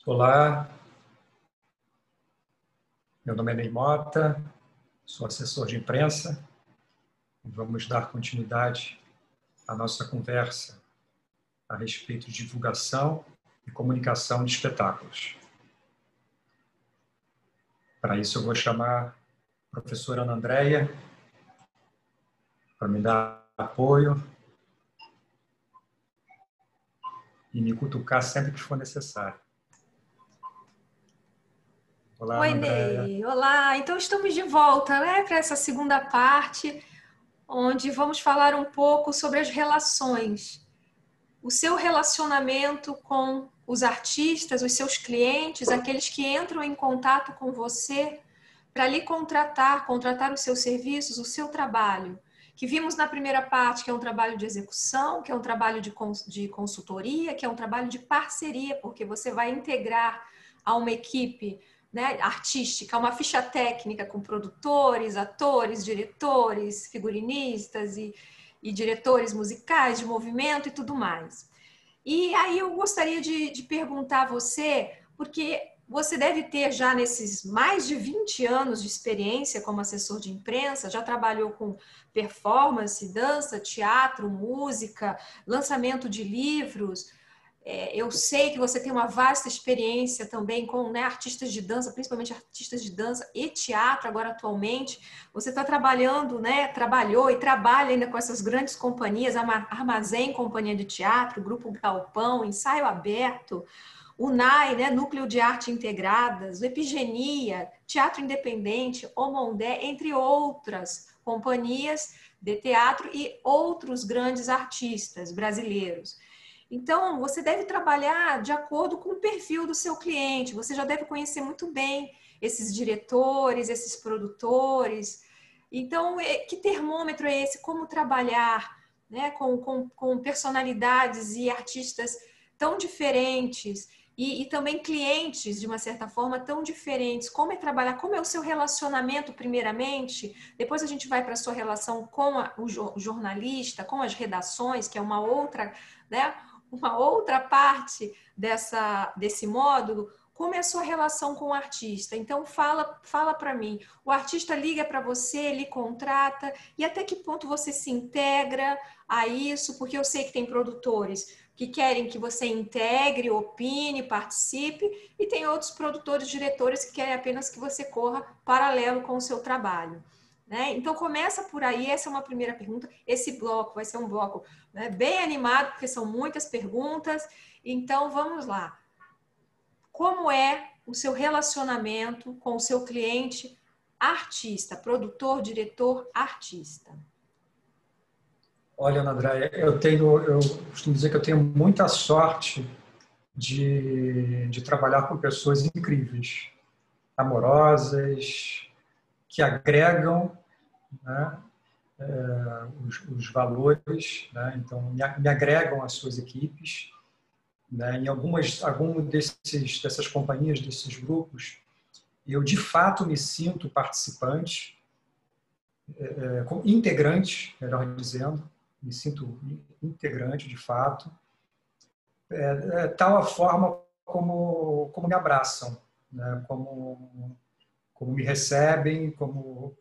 Olá, meu nome é Ney Mota, sou assessor de imprensa e vamos dar continuidade à nossa conversa a respeito de divulgação e comunicação de espetáculos. Para isso eu vou chamar a professora Ana Andréia para me dar apoio e me cutucar sempre que for necessário. Olá, Oi, Ana Andréia. Ney. Olá. Então estamos de volta, né, para essa segunda parte, onde vamos falar um pouco sobre as relações. O seu relacionamento com os artistas, os seus clientes, aqueles que entram em contato com você para lhe contratar os seus serviços, o seu trabalho. Que vimos na primeira parte que é um trabalho de execução, que é um trabalho de consultoria, que é um trabalho de parceria, porque você vai integrar a uma equipe, né, artística, uma ficha técnica com produtores, atores, diretores, figurinistas e diretores musicais de movimento e tudo mais. E aí eu gostaria de perguntar a você, porque você deve ter já nesses mais de 20 anos de experiência como assessor de imprensa, já trabalhou com performance, dança, teatro, música, lançamento de livros. Eu sei que você tem uma vasta experiência também com, né, artistas de dança, principalmente artistas de dança e teatro agora atualmente. Você está trabalhando, né, trabalhou e trabalha ainda com essas grandes companhias, Armazém, Companhia de Teatro, Grupo Galpão, Ensaio Aberto, UNAI, né, Núcleo de Arte Integradas, o Epigenia, Teatro Independente, Omondé, entre outras companhias de teatro e outros grandes artistas brasileiros. Então, você deve trabalhar de acordo com o perfil do seu cliente. Você já deve conhecer muito bem esses diretores, esses produtores. Então, que termômetro é esse? Como trabalhar, né, com personalidades e artistas tão diferentes e também clientes, de uma certa forma, tão diferentes? Como é trabalhar? Como é o seu relacionamento, primeiramente? Depois a gente vai para a sua relação com o jornalista, com as redações, que é uma outra, né, uma outra parte desse módulo. Como é a sua relação com o artista? Então, fala para mim. O artista liga para você, lhe contrata, e até que ponto você se integra a isso? Porque eu sei que tem produtores que querem que você integre, opine, participe, e tem outros produtores, diretores que querem apenas que você corra paralelo com o seu trabalho. Né? Então, começa por aí, essa é uma primeira pergunta. Esse bloco vai ser um bloco, né, bem animado, porque são muitas perguntas. Então, vamos lá. Como é o seu relacionamento com o seu cliente artista, produtor, diretor, artista? Olha, Ana Andréia, eu costumo dizer que eu tenho muita sorte de trabalhar com pessoas incríveis, amorosas, que agregam, né, os valores, né, então me agregam às suas equipes, né, em dessas companhias, desses grupos, eu de fato me sinto participante, integrante, melhor dizendo, me sinto integrante de fato, tal a forma como me abraçam, né, como me recebem, como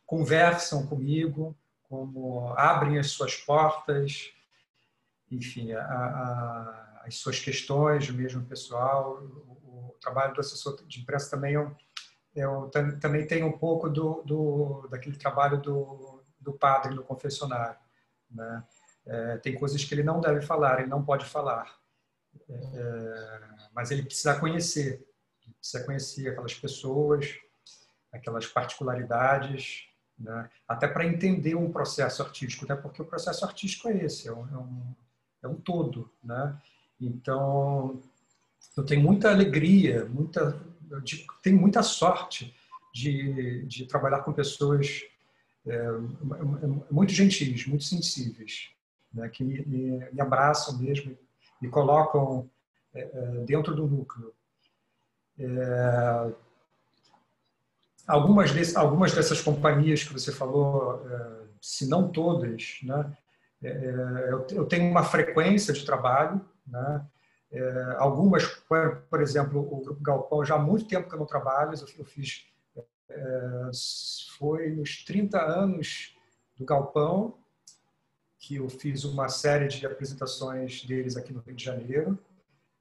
conversam comigo, como abrem as suas portas, enfim, as suas questões, mesmo pessoal. O trabalho do assessor de imprensa também também tem um pouco daquele trabalho do padre no confessionário, né? Tem coisas que ele não deve falar, ele não pode falar, mas ele precisa conhecer aquelas pessoas, aquelas particularidades, né? Até para entender um processo artístico, né? Porque o processo artístico é esse, é um todo, né? Então, eu tenho muita alegria, tenho muita sorte de trabalhar com pessoas muito gentis, muito sensíveis, né? Que me abraçam mesmo, me colocam dentro do núcleo. Algumas dessas companhias que você falou, se não todas, né? Eu tenho uma frequência de trabalho, né? Algumas, por exemplo, o Grupo Galpão, já há muito tempo que eu não trabalho, eu fiz, foi nos 30 anos do Galpão, que eu fiz uma série de apresentações deles aqui no Rio de Janeiro.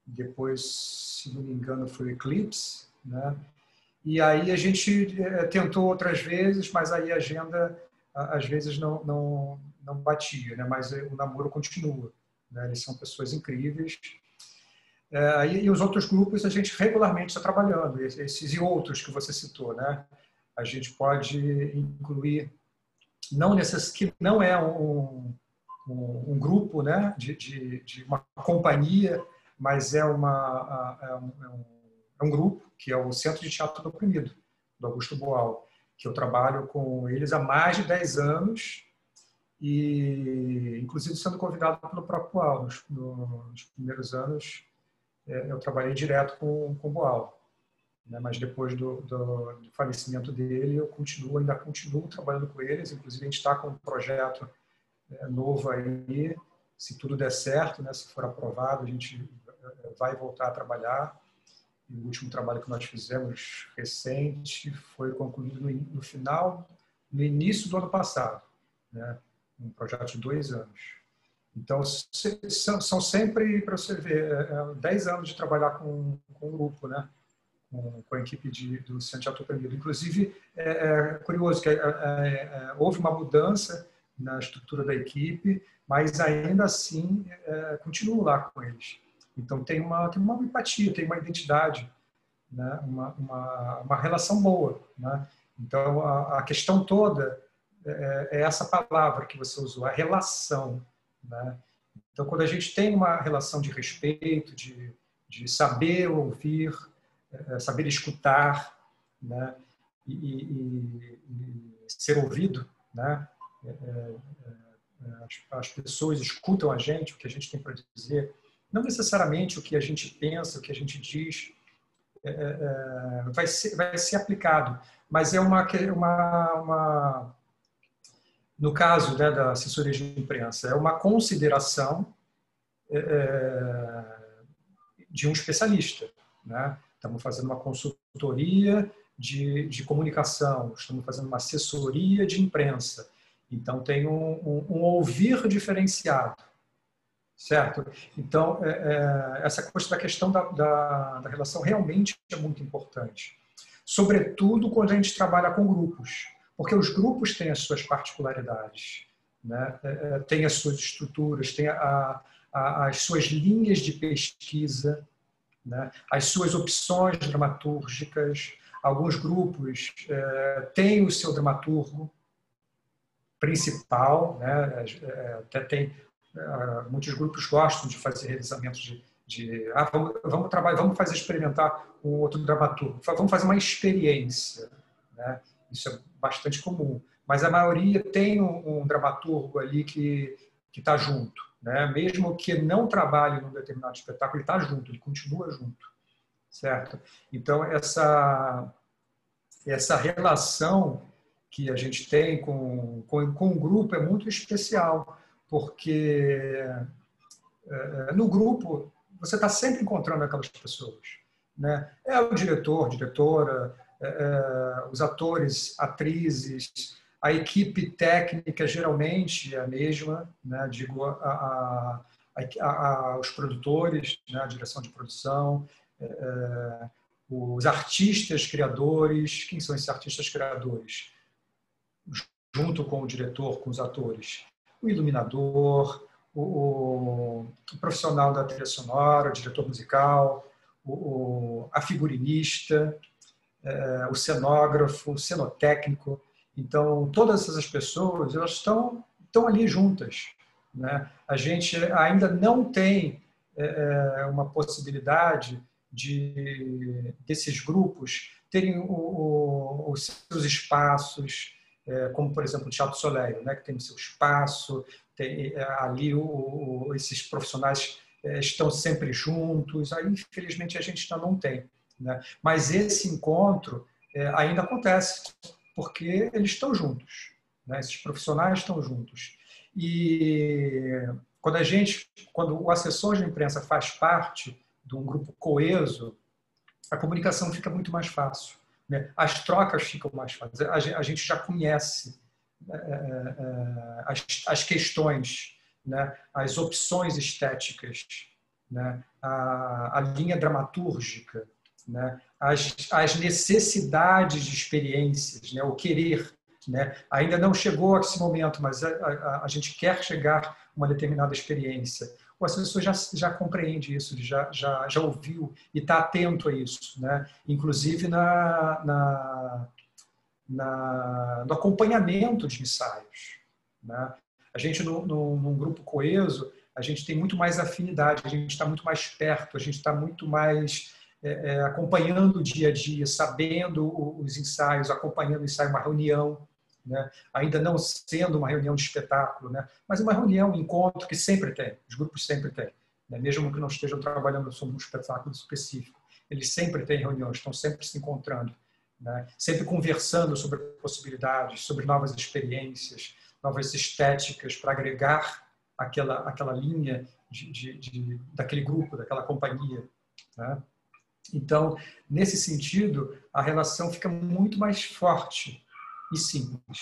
Depois, se não me engano, foi o Eclipse, né? E aí a gente tentou outras vezes, mas aí a agenda às vezes não batia, né? Mas o namoro continua, né? Eles são pessoas incríveis. E os outros grupos a gente regularmente está trabalhando, esses e outros que você citou, né? A gente pode incluir, que não é um grupo, né? de uma companhia, mas é um grupo que é o Centro de Teatro do Oprimido, do Augusto Boal, que eu trabalho com eles há mais de 10 anos, e inclusive sendo convidado pelo próprio Boal. Nos primeiros anos eu trabalhei direto com o Boal, né? Mas depois do falecimento dele eu ainda continuo trabalhando com eles. Inclusive a gente está com um projeto novo aí, se tudo der certo, né? Se for aprovado, a gente vai voltar a trabalhar. E o último trabalho que nós fizemos recente foi concluído no início do ano passado, né? Um projeto de 2 anos. Então, são sempre, para você ver, 10 anos de trabalhar com um grupo, né? Com a equipe do Centro de Teatro Oprimido. Inclusive, é curioso que houve uma mudança na estrutura da equipe, mas ainda assim continuo lá com eles. Então, tem uma empatia, tem uma identidade, né? uma relação boa, né? Então, a questão toda é essa palavra que você usou, a relação, né? Então, quando a gente tem uma relação de respeito, de saber ouvir, saber escutar, né? e ser ouvido, né? As pessoas escutam a gente, o que a gente tem para dizer, não necessariamente o que a gente pensa, o que a gente diz vai ser aplicado, mas é no caso, né, da assessoria de imprensa, é uma consideração de um especialista, né? Estamos fazendo uma consultoria de comunicação, estamos fazendo uma assessoria de imprensa. Então, tem um ouvir diferenciado, certo? Então, essa questão da relação realmente é muito importante. Sobretudo quando a gente trabalha com grupos, porque os grupos têm as suas particularidades, né? Têm as suas estruturas, têm as suas linhas de pesquisa, né? As suas opções dramatúrgicas. Alguns grupos têm o seu dramaturgo principal, né? Até tem muitos grupos gostam de fazer revezamentos vamos fazer experimentar um outro dramaturgo, vamos fazer uma experiência, né? Isso é bastante comum, mas a maioria tem um dramaturgo ali que está junto, né? Mesmo que não trabalhe num determinado espetáculo, ele está junto, ele continua junto, certo? Então essa relação que a gente tem com o grupo é muito especial, porque no grupo você está sempre encontrando aquelas pessoas, né? É o diretor, diretora, os atores, atrizes, a equipe técnica geralmente é a mesma, né? Digo, os produtores, né? A direção de produção, os artistas criadores. Quem são esses artistas criadores? Junto com o diretor, com os atores, o iluminador, o profissional da trilha sonora, o diretor musical, a figurinista, o cenógrafo, o cenotécnico. Então, todas essas pessoas, elas estão ali juntas, né? A gente ainda não tem uma possibilidade desses grupos terem os seus espaços, como, por exemplo, o Teatro Soleil, né, que tem o seu espaço, tem ali esses profissionais estão sempre juntos. Aí, infelizmente, a gente ainda não tem, né? Mas esse encontro ainda acontece, porque eles estão juntos, né? Esses profissionais estão juntos. E quando o assessor de imprensa faz parte de um grupo coeso, a comunicação fica muito mais fácil, né? As trocas ficam mais fáceis. A gente já conhece as questões, né? As opções estéticas, né? A linha dramatúrgica, né? As necessidades de experiências, né? O querer, né? Ainda não chegou a esse momento, mas a gente quer chegar a uma determinada experiência. O assessor já compreende isso, já ouviu e está atento a isso, né? Inclusive no acompanhamento de ensaios, né? A gente, num grupo coeso, a gente tem muito mais afinidade, a gente está muito mais perto, a gente está muito mais acompanhando o dia a dia, sabendo os ensaios, acompanhando o ensaio, uma reunião, né? Ainda não sendo uma reunião de espetáculo, né? Mas uma reunião, um encontro que sempre tem, os grupos sempre têm, né? Mesmo que não estejam trabalhando sobre um espetáculo específico, eles sempre têm reuniões, estão sempre se encontrando, né? Sempre conversando sobre possibilidades, sobre novas experiências, novas estéticas para agregar aquela linha daquele grupo, daquela companhia, né? Então, nesse sentido, a relação fica muito mais forte e simples,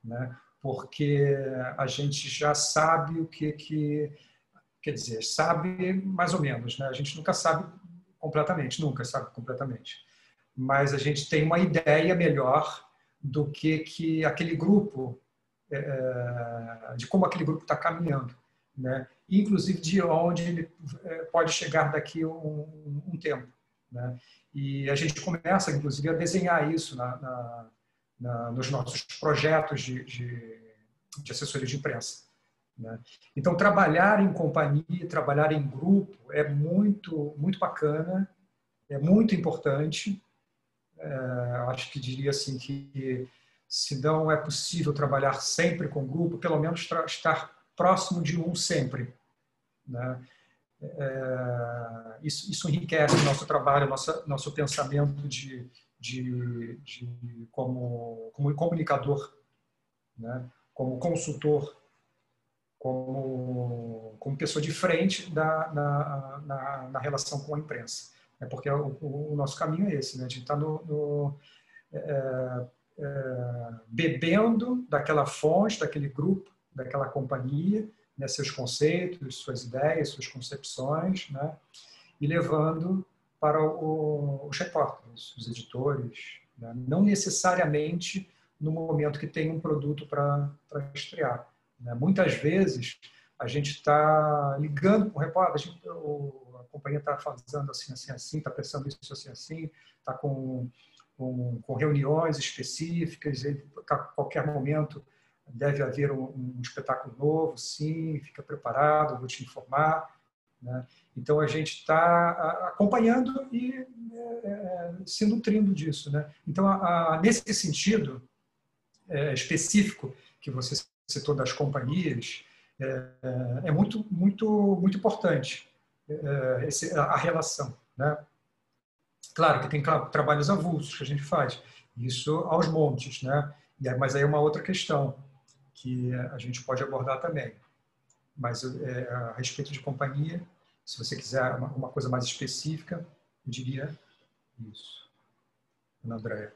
né? Porque a gente já sabe o que quer dizer, sabe mais ou menos, né? A gente nunca sabe completamente, mas a gente tem uma ideia melhor do que aquele grupo, de como aquele grupo está caminhando, né? Inclusive de onde ele pode chegar daqui um tempo, né? E a gente começa, inclusive, a desenhar isso nos nossos projetos de assessoria de imprensa, né? Então, trabalhar em companhia, trabalhar em grupo é muito, muito bacana, é muito importante. Eu acho que diria assim que, se não é possível trabalhar sempre com grupo, pelo menos estar próximo de um sempre, né? Isso enriquece o nosso trabalho, nosso pensamento como comunicador, né? Como consultor, como pessoa de frente na relação com a imprensa. Porque o nosso caminho é esse, né? A gente está bebendo daquela fonte, daquele grupo, daquela companhia, né? Seus conceitos, suas ideias, suas concepções, né? E levando para os repórteres, os editores, né? Não necessariamente no momento que tem um produto para estrear, né? Muitas vezes a gente está ligando para o repórter, a companhia está fazendo assim, assim, assim, está pensando isso assim, assim, está com reuniões específicas, e a qualquer momento deve haver um espetáculo novo, sim, fica preparado, vou te informar, né? Então a gente está acompanhando e se nutrindo disso, né? Então, nesse sentido específico que você citou das companhias, é muito, muito, muito importante a relação, né? Claro que tem trabalhos avulsos que a gente faz, isso aos montes, né? Mas aí é uma outra questão que a gente pode abordar também. Mas a respeito de companhia, se você quiser uma coisa mais específica, eu diria isso. Ana Andréa.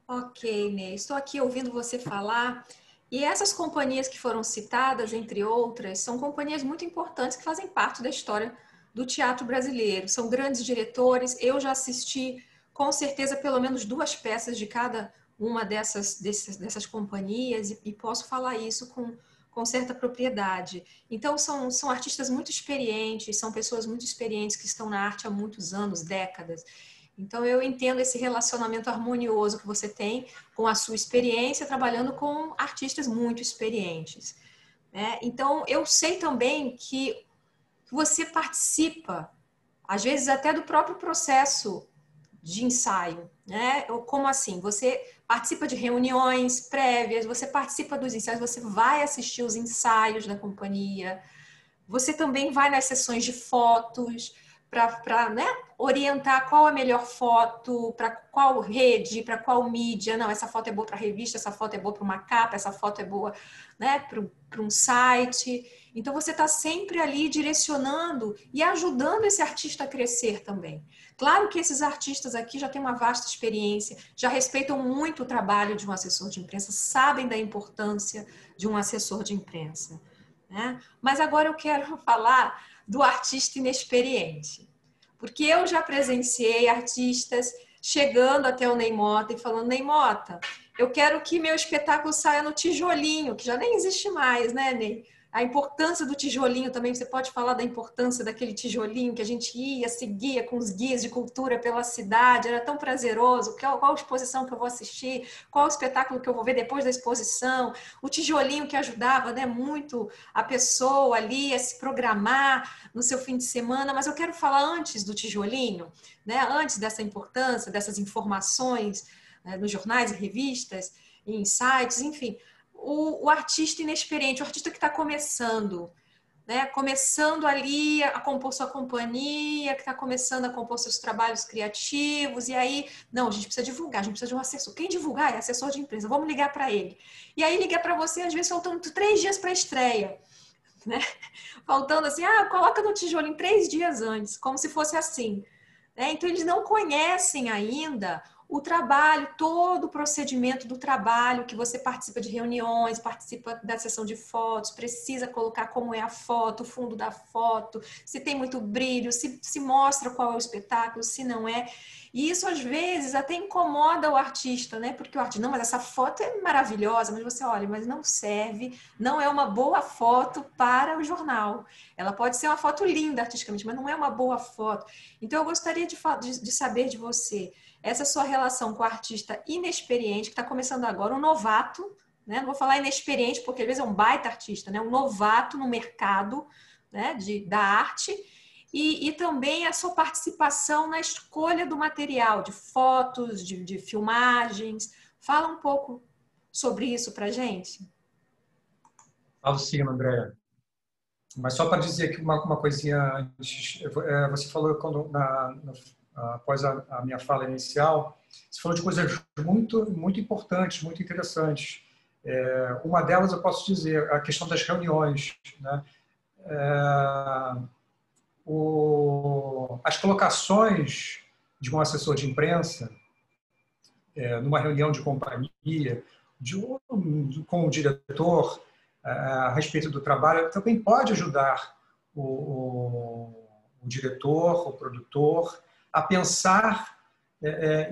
Ok, Ney. Estou aqui ouvindo você falar. E essas companhias que foram citadas, entre outras, são companhias muito importantes que fazem parte da história do teatro brasileiro. São grandes diretores. Eu já assisti, com certeza, pelo menos 2 peças de cada uma dessas companhias e posso falar isso com certa propriedade. Então, são artistas muito experientes, são pessoas muito experientes que estão na arte há muitos anos, décadas. Então, eu entendo esse relacionamento harmonioso que você tem com a sua experiência, trabalhando com artistas muito experientes, né? Então, eu sei também que você participa, às vezes até do próprio processo de ensaio, né? Como assim? Você participa de reuniões prévias, você participa dos ensaios, você vai assistir os ensaios da companhia, você também vai nas sessões de fotos, né, orientar qual a melhor foto, para qual rede, para qual mídia. Não, essa foto é boa para revista, essa foto é boa para uma capa, essa foto é boa, né, para um site. Então, você está sempre ali direcionando e ajudando esse artista a crescer também. Claro que esses artistas aqui já têm uma vasta experiência, já respeitam muito o trabalho de um assessor de imprensa, sabem da importância de um assessor de imprensa, né? Mas agora eu quero falar do artista inexperiente. Porque eu já presenciei artistas chegando até o Ney Mota e falando: Ney Mota, eu quero que meu espetáculo saia no tijolinho, que já nem existe mais, né, Ney? A importância do tijolinho também, você pode falar da importância daquele tijolinho que a gente ia, seguia com os guias de cultura pela cidade, era tão prazeroso, qual exposição que eu vou assistir, qual espetáculo que eu vou ver depois da exposição, o tijolinho que ajudava, né, muito a pessoa ali a se programar no seu fim de semana. Mas eu quero falar antes do tijolinho, né, antes dessa importância, dessas informações, né, nos jornais e revistas, em sites, enfim, o artista inexperiente, o artista que está começando, né? Começando ali a compor sua companhia, que está começando a compor seus trabalhos criativos, e aí, não, a gente precisa divulgar, a gente precisa de um assessor. Quem divulgar é assessor de imprensa, vamos ligar para ele. E aí liga para você, às vezes, faltando 3 dias para a estreia, né? Faltando assim, coloca no tijolinho 3 dias antes, como se fosse assim. Então, eles não conhecem ainda o trabalho, todo o procedimento do trabalho, que você participa de reuniões, participa da sessão de fotos, precisa colocar como é a foto, o fundo da foto, se tem muito brilho, se mostra qual é o espetáculo, se não é. E isso, às vezes, até incomoda o artista, né? Porque o artista, não, mas essa foto é maravilhosa, mas você olha, mas não serve, não é uma boa foto para o jornal. Ela pode ser uma foto linda artisticamente, mas não é uma boa foto. Então, eu gostaria de saber de você essa sua relação com o artista inexperiente, que está começando agora, um novato, né? Não vou falar inexperiente, porque às vezes é um baita artista, né? Um novato no mercado, né, da arte, e também a sua participação na escolha do material, de fotos, de filmagens. Fala um pouco sobre isso para a gente. Falo sim, Andréa. Mas só para dizer que uma coisinha antes, você falou após a minha fala inicial, você falou de coisas muito importantes, muito interessantes. Uma delas eu posso dizer, a questão das reuniões, né? As colocações de um assessor de imprensa numa reunião de companhia, com o diretor, a respeito do trabalho, também pode ajudar o diretor, o produtor, a pensar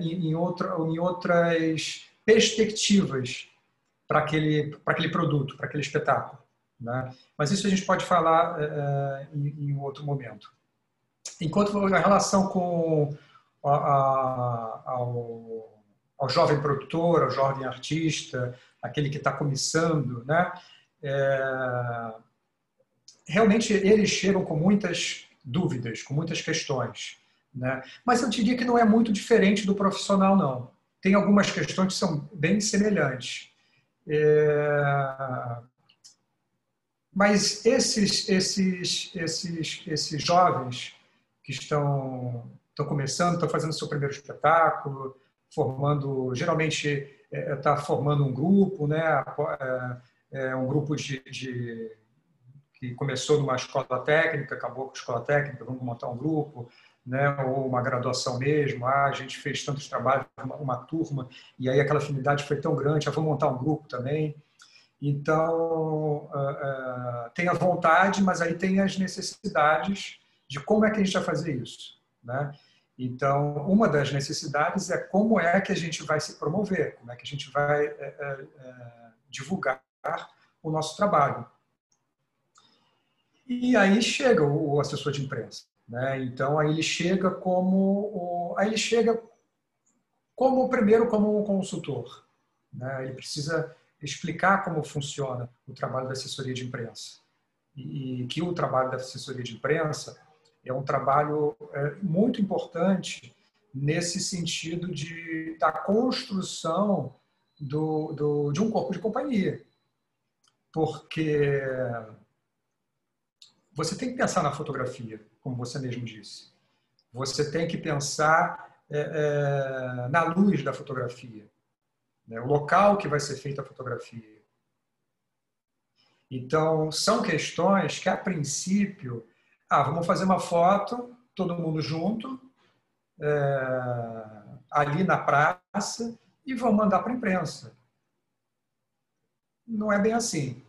em outras perspectivas para aquele produto, para aquele espetáculo, né? Mas isso a gente pode falar em outro momento. Enquanto a relação com ao jovem produtor, ao jovem artista, aquele que está começando, né? Realmente eles chegam com muitas dúvidas, com muitas questões, né? Mas eu diria que não é muito diferente do profissional, não. Tem algumas questões que são bem semelhantes. Mas esses jovens que estão começando, estão fazendo seu primeiro espetáculo, geralmente está formando um grupo, né? Um grupo que começou numa escola técnica, acabou com a escola técnica, vamos montar um grupo, né? Ou uma graduação mesmo, a gente fez tantos trabalhos, uma turma, e aí aquela afinidade foi tão grande, vamos montar um grupo também. Então, tem a vontade, mas aí tem as necessidades de como é que a gente vai fazer isso, né? Então, uma das necessidades é como é que a gente vai se promover, como é que a gente vai divulgar o nosso trabalho. E aí chega o assessor de imprensa, né? Então, aí ele chega primeiro como um consultor, né? Ele precisa explicar como funciona o trabalho da assessoria de imprensa. E que o trabalho da assessoria de imprensa é um trabalho muito importante nesse sentido da construção de um corpo de companhia. Porque você tem que pensar na fotografia, como você mesmo disse. Você tem que pensar na luz da fotografia, né? O local que vai ser feita a fotografia. Então, são questões que, a princípio, vamos fazer uma foto, todo mundo junto, ali na praça, e vamos mandar para a imprensa. Não é bem assim,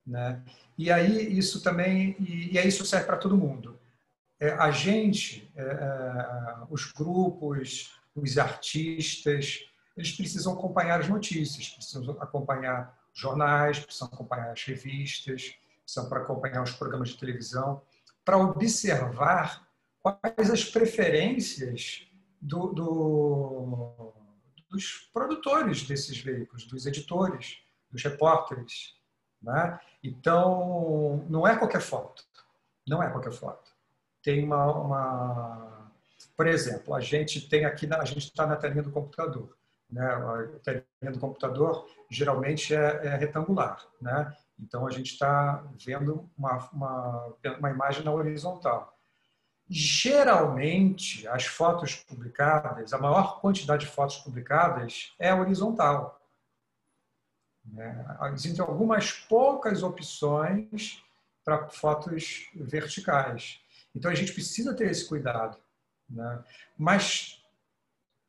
né? E aí isso também, e aí isso serve para todo mundo. A gente, os grupos, os artistas, eles precisam acompanhar as notícias, precisam acompanhar jornais, precisam acompanhar as revistas, precisam acompanhar os programas de televisão, para observar quais as preferências dos produtores desses veículos, dos editores, dos repórteres, né? Então, não é qualquer foto. Não é qualquer foto. Tem por exemplo, a gente tem aqui, a gente está na telinha do computador, né? A telinha do computador geralmente é retangular, né? Então a gente está vendo uma imagem na horizontal. Geralmente, as fotos publicadas, a maior quantidade de fotos publicadas é horizontal, né? Existem algumas poucas opções para fotos verticais. Então, a gente precisa ter esse cuidado, né? Mas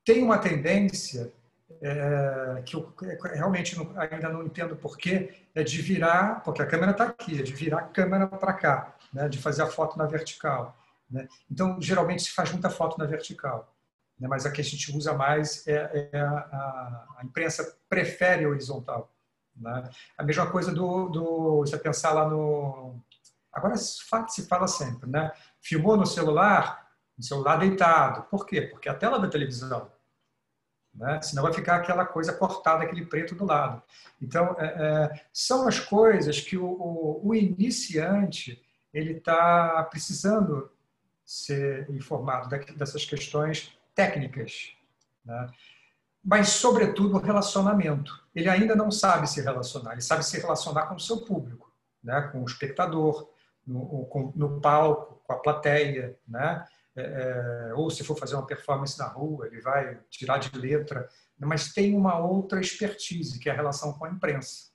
tem uma tendência que eu realmente ainda não entendo porquê, é de virar, porque a câmera está aqui, é de virar a câmera para cá, né? De fazer a foto na vertical, né? Então, geralmente se faz muita foto na vertical, né? Mas a que a gente usa mais a imprensa prefere a horizontal, né? A mesma coisa você pensar lá no... Agora se fala sempre, né? Filmou no celular deitado. Por quê? Porque a tela da televisão, né? Senão vai ficar aquela coisa cortada, aquele preto do lado. Então, são as coisas que o iniciante ele está precisando ser informado dessas questões técnicas, né? Mas, sobretudo, o relacionamento. Ele ainda não sabe se relacionar, ele sabe se relacionar com o seu público, né? Com o espectador, no palco, com a plateia, né? Ou se for fazer uma performance na rua, ele vai tirar de letra, mas tem uma outra expertise, que é a relação com a imprensa,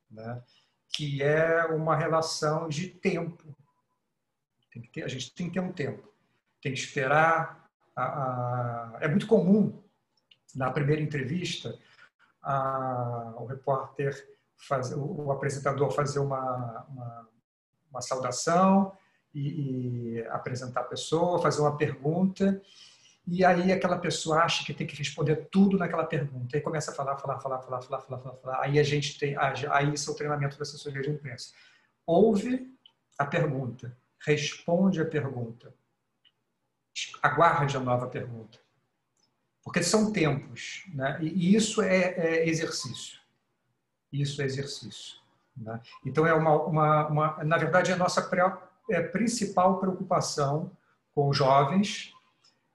né? Que é uma relação de tempo. A gente tem que ter um tempo, tem que esperar. É muito comum, na primeira entrevista, o repórter, o apresentador fazer uma saudação e apresentar a pessoa, fazer uma pergunta, e aí aquela pessoa acha que tem que responder tudo naquela pergunta, aí começa a falar. Aí a gente tem, aí isso é o treinamento da assessoria de imprensa. Ouve a pergunta, responde a pergunta, aguarde a nova pergunta, porque são tempos, né? E isso é exercício. Isso é exercício, né? Então, na verdade, a nossa principal preocupação com os jovens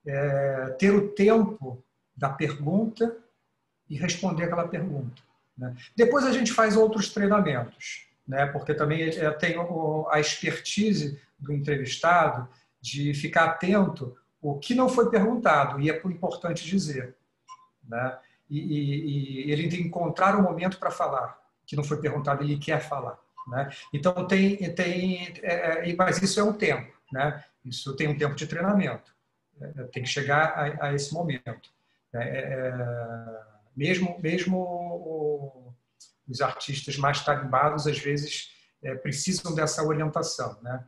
é ter o tempo da pergunta e responder aquela pergunta, né? Depois a gente faz outros treinamentos, né? Porque também tem a expertise do entrevistado de ficar atento o que não foi perguntado, e é importante dizer, né? E ele tem que encontrar um momento para falar, que não foi perguntado, ele quer falar, né? Então, mas isso é um tempo, né? Isso tem um tempo de treinamento, tem que chegar a esse momento. Mesmo os artistas mais tarimbados, às vezes, precisam dessa orientação, né?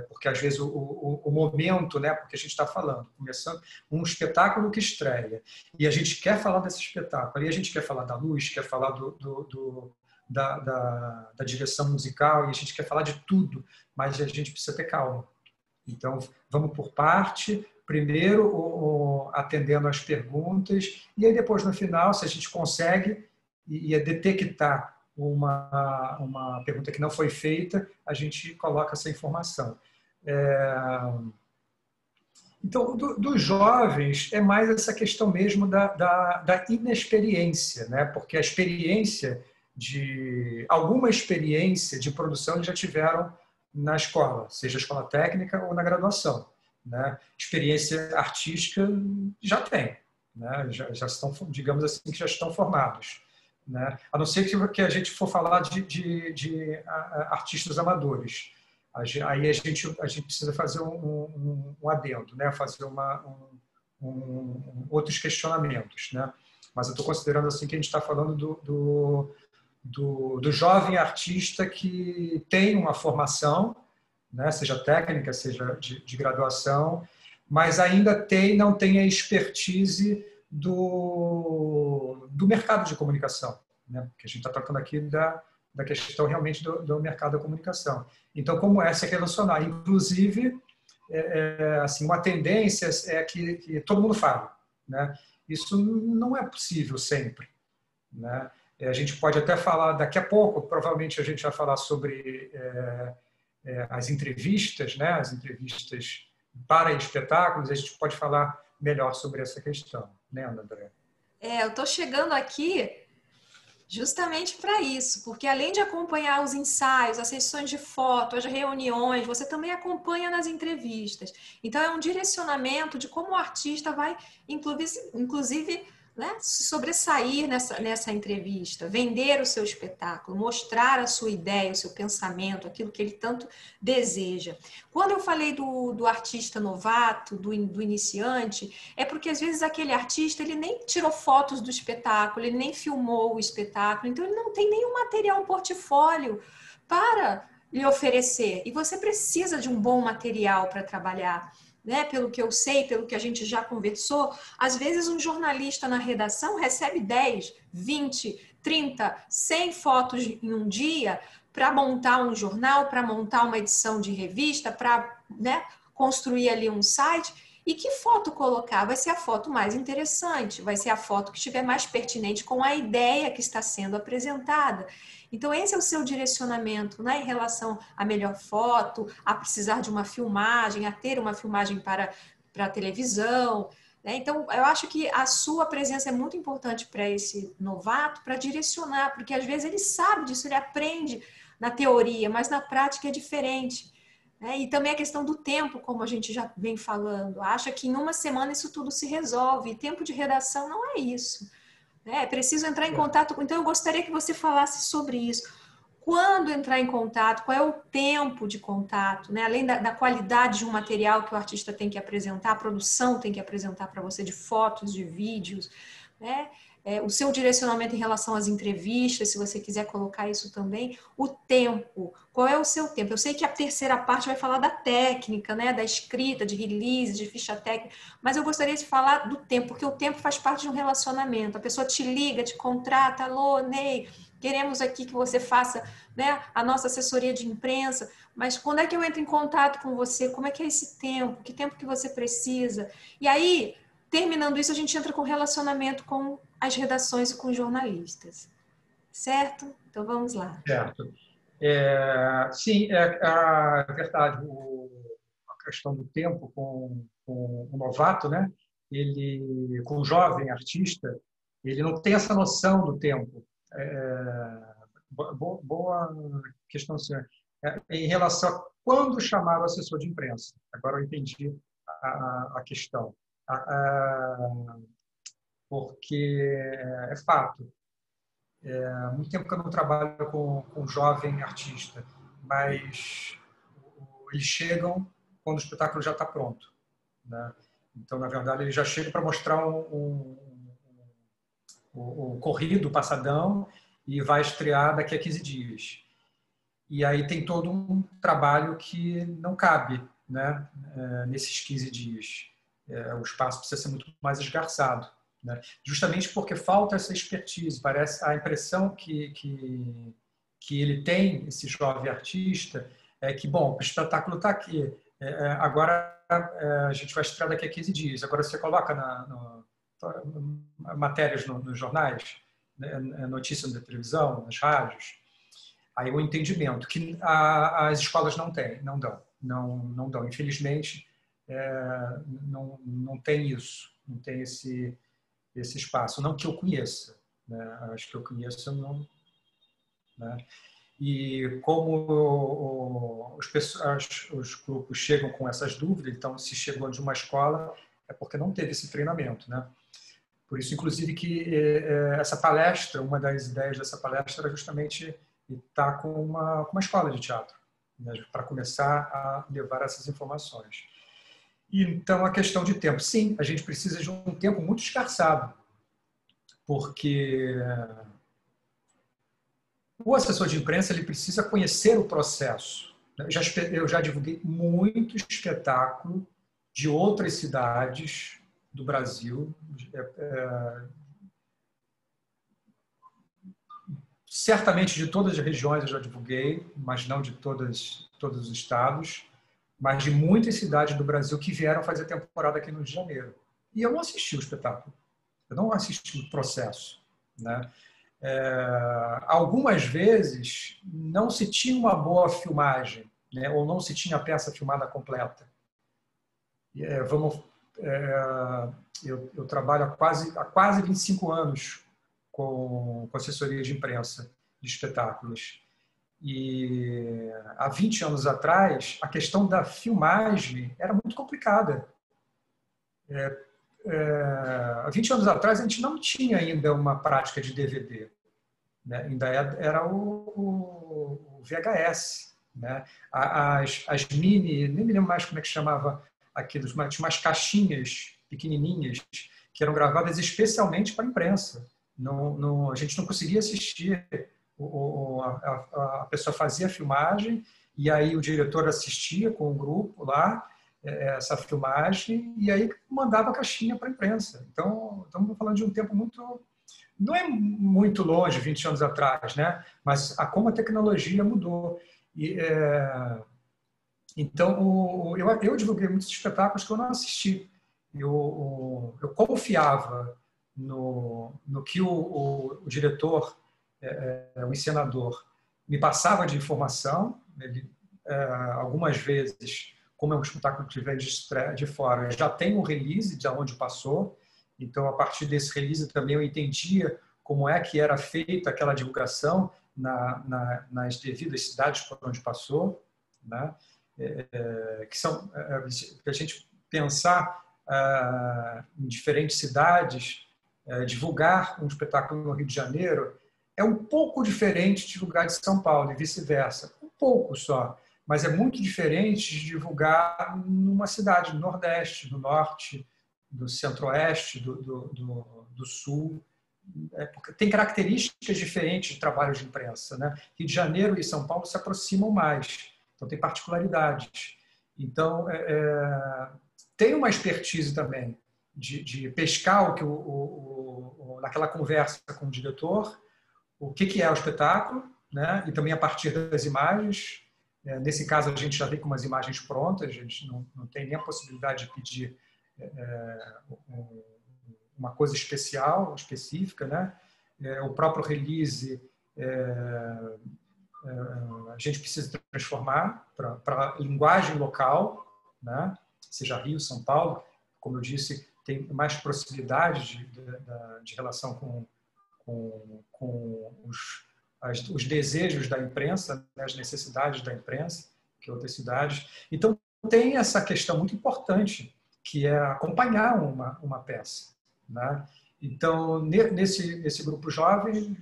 Porque às vezes o momento, né? Porque a gente está falando, começando um espetáculo que estreia, e a gente quer falar desse espetáculo, e a gente quer falar da luz, quer falar da direção musical, e a gente quer falar de tudo, mas a gente precisa ter calma. Então, vamos por parte, primeiro atendendo às perguntas, e aí depois, no final, se a gente consegue detectar uma pergunta que não foi feita, a gente coloca essa informação. Então, dos jovens, é mais essa questão mesmo da inexperiência, né? Porque alguma experiência de produção eles já tiveram na escola, seja a escola técnica ou na graduação. né? Experiência artística já tem, né? Já estão, digamos assim, que já estão formados, né? A não ser que a gente for falar de artistas amadores. Aí a gente precisa fazer um adendo, né? Fazer outros questionamentos, né? Mas eu estou considerando assim que a gente está falando do jovem artista que tem uma formação, né? Seja técnica, seja de graduação, mas ainda não tem a expertise do mercado de comunicação, né? Porque a gente está tratando aqui da questão realmente do mercado da comunicação. Então, como é se relacionar? Inclusive, assim, uma tendência é que todo mundo fala, né? Isso não é possível sempre, né? A gente pode até falar daqui a pouco, provavelmente a gente vai falar sobre as entrevistas, né? As entrevistas para espetáculos, a gente pode falar melhor sobre essa questão, né, André? Eu estou chegando aqui justamente para isso, porque além de acompanhar os ensaios, as sessões de foto, as reuniões, você também acompanha nas entrevistas. Então, é um direcionamento de como o artista vai, inclusive, né, se sobressair nessa entrevista, vender o seu espetáculo, mostrar a sua ideia, o seu pensamento, aquilo que ele tanto deseja. Quando eu falei do artista novato, do iniciante, é porque às vezes aquele artista ele nem tirou fotos do espetáculo, ele nem filmou o espetáculo, então ele não tem nenhum material, um portfólio para lhe oferecer. E você precisa de um bom material para trabalhar. Né? Pelo que eu sei, pelo que a gente já conversou, às vezes um jornalista na redação recebe 10, 20, 30, 100 fotos em um dia para montar um jornal, para montar uma edição de revista, para, né, construir ali um site. E que foto colocar? Vai ser a foto mais interessante, vai ser a foto que estiver mais pertinente com a ideia que está sendo apresentada. Então, esse é o seu direcionamento, né, em relação à melhor foto, a precisar de uma filmagem, a ter uma filmagem para a televisão. Né? Então, eu acho que a sua presença é muito importante para esse novato, para direcionar, porque às vezes ele sabe disso, ele aprende na teoria, mas na prática é diferente. Né? E também a questão do tempo, como a gente já vem falando. Acha que em uma semana isso tudo se resolve. E tempo de redação não é isso. É preciso entrar em contato. Então, eu gostaria que você falasse sobre isso. Quando entrar em contato, qual é o tempo de contato, né? Além da qualidade de um material que o artista tem que apresentar, a produção tem que apresentar para você de fotos, de vídeos, né? O seu direcionamento em relação às entrevistas, se você quiser colocar isso também, o tempo, qual é o seu tempo? Eu sei que a terceira parte vai falar da técnica, né? Da escrita, de release, de ficha técnica, mas eu gostaria de falar do tempo, porque o tempo faz parte de um relacionamento. A pessoa te liga, te contrata, alô, Ney, queremos aqui que você faça, né, a nossa assessoria de imprensa, mas quando é que eu entro em contato com você? Como é que é esse tempo? Que tempo que você precisa? E aí, terminando isso, a gente entra com relacionamento com as redações e com os jornalistas. Certo? Então vamos lá. Certo. Sim, verdade. A questão do tempo com o novato, né? Com o jovem artista, ele não tem essa noção do tempo. Boa questão, senhor. Em relação a quando chamar o assessor de imprensa. Agora eu entendi a questão. Porque é fato. Há muito tempo que eu não trabalho com jovem artista, mas eles chegam quando o espetáculo já está pronto, né? Então, na verdade, ele já chega para mostrar o corrido, o passadão, e vai estrear daqui a 15 dias. E aí tem todo um trabalho que não cabe, né, nesses 15 dias. O espaço precisa ser muito mais esgarçado, né? Justamente porque falta essa expertise. Parece a impressão que ele tem, esse jovem artista, é que, bom, o espetáculo está aqui, agora a gente vai estrear daqui a 15 dias. Agora você coloca matérias nos jornais, né, notícias na televisão, nas rádios. Aí o entendimento que as escolas não têm, não dão. Infelizmente, não tem isso, não tem esse espaço. Não que eu conheça, né? Acho que eu conheço, não. Né? E como os grupos chegam com essas dúvidas, então, se chegou de uma escola, é porque não teve esse treinamento, né? Por isso, inclusive, que essa palestra, uma das ideias dessa palestra era justamente estar com uma escola de teatro, né, para começar a levar essas informações. Então, a questão de tempo. Sim, a gente precisa de um tempo muito escarçado, porque o assessor de imprensa ele precisa conhecer o processo. Eu já divulguei muito espetáculo de outras cidades do Brasil, certamente de todas as regiões eu já divulguei, mas não de todos os estados, mas de muitas cidades do Brasil que vieram fazer temporada aqui no Rio de Janeiro. E eu não assisti o espetáculo, eu não assisti o processo, né? Algumas vezes não se tinha uma boa filmagem, né? Ou não se tinha a peça filmada completa. Eu trabalho há quase 25 anos com assessoria de imprensa de espetáculos. E há 20 anos atrás, a questão da filmagem era muito complicada. Há 20 anos atrás, a gente não tinha ainda uma prática de DVD. Né? Ainda era o VHS. Né? As mini, nem me lembro mais como é que chamava aquilo, tinha umas caixinhas pequenininhas que eram gravadas especialmente para a imprensa. A gente não conseguia assistir, a pessoa fazia a filmagem e aí o diretor assistia com o grupo lá essa filmagem e aí mandava a caixinha para a imprensa. Então, estamos falando de um tempo muito... Não é muito longe, 20 anos atrás, né? Mas como a tecnologia mudou. Então, eu divulguei muitos espetáculos que eu não assisti. Eu confiava no que o diretor, o encenador, me passava de informação. Algumas vezes, como é um espetáculo que vem de fora, já tem um release de onde passou. Então, a partir desse release também eu entendia como é que era feita aquela divulgação nas devidas cidades por onde passou, né? Que são, para a gente pensar em diferentes cidades, divulgar um espetáculo no Rio de Janeiro é um pouco diferente de divulgar de São Paulo e vice-versa, um pouco só, mas é muito diferente de divulgar numa cidade do Nordeste, do Norte, do Centro-Oeste, do Sul, porque tem características diferentes de trabalho de imprensa, né? Rio de Janeiro e São Paulo se aproximam mais, então tem particularidades. Então, tem uma expertise também de pescar naquela conversa com o diretor, o que é o espetáculo, né? E também a partir das imagens. Nesse caso, a gente já vem com umas imagens prontas, a gente não tem nem a possibilidade de pedir uma coisa especial, específica, né? O próprio release a gente precisa transformar para a linguagem local, né? Seja Rio, São Paulo, como eu disse, tem mais proximidade de relação com os desejos da imprensa, né? As necessidades da imprensa, que outras cidades. Então, tem essa questão muito importante, que é acompanhar uma peça, né? Então, nesse grupo jovem,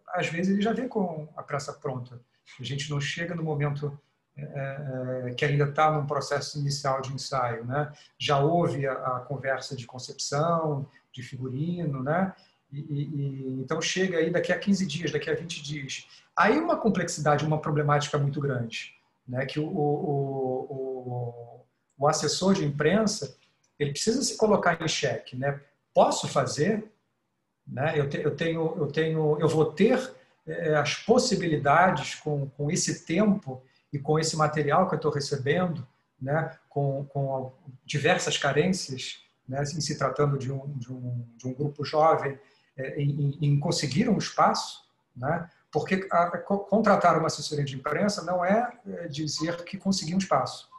às vezes ele já vem com a peça pronta. A gente não chega no momento que ainda está num processo inicial de ensaio, né? Já houve a conversa de concepção, de figurino, né? Então chega aí daqui a 15 dias, daqui a 20 dias. Aí uma complexidade, uma problemática muito grande, né? Que o assessor de imprensa ele precisa se colocar em xeque, né? Posso fazer, né? Eu vou ter as possibilidades com esse tempo e com esse material que eu estou recebendo, né? Com diversas carências, né? Em se tratando de um grupo jovem, em conseguir um espaço, né? Porque contratar uma assessoria de imprensa não é dizer que conseguir um espaço.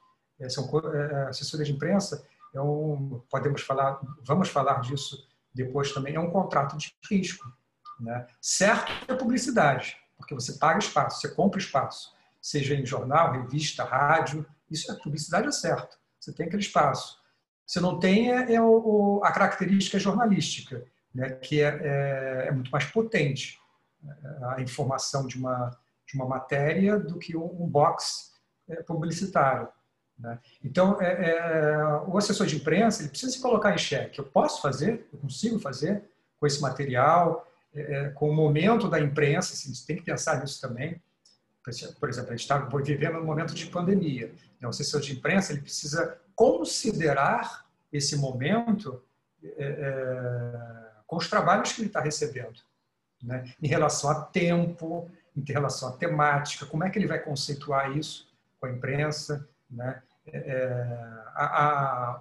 Assessoria de imprensa vamos falar disso depois também, é um contrato de risco, né? Certo é publicidade, porque você paga espaço, você compra espaço, seja em jornal, revista, rádio. Isso é publicidade, é certo. Você tem aquele espaço. Você não tem a característica jornalística, né, que é muito mais potente a informação de uma matéria do que um box publicitário, né? Então, o assessor de imprensa ele precisa se colocar em xeque. Eu posso fazer, eu consigo fazer com esse material, com o momento da imprensa, assim, você tem que pensar nisso também. Por exemplo, a gente está vivendo um momento de pandemia. O assessor de imprensa ele precisa considerar esse momento com os trabalhos que ele está recebendo, né? Em relação a tempo, em relação à temática, como é que ele vai conceituar isso com a imprensa, né?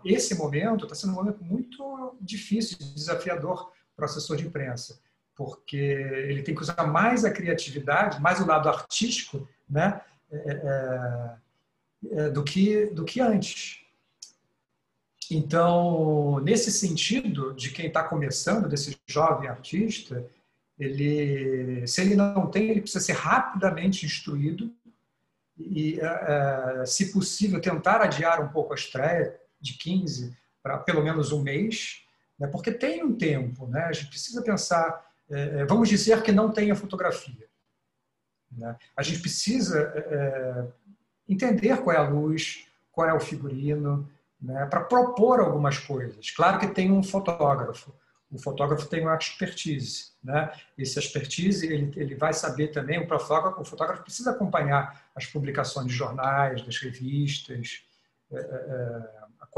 Esse momento está sendo um momento muito difícil, desafiador para o assessor de imprensa, porque ele tem que usar mais a criatividade, mais o lado artístico, né? Do que antes. Então, nesse sentido, de quem está começando, desse jovem artista, se ele não tem, ele precisa ser rapidamente instruído e, se possível, tentar adiar um pouco a estreia de 15 para pelo menos um mês, né? Porque tem um tempo, né? A gente precisa pensar, vamos dizer que não tenha fotografia, né? A gente precisa entender qual é a luz, qual é o figurino, né, para propor algumas coisas. Claro que tem um fotógrafo. O fotógrafo tem uma expertise, né? Esse expertise ele vai saber também, o fotógrafo precisa acompanhar as publicações de jornais, das revistas,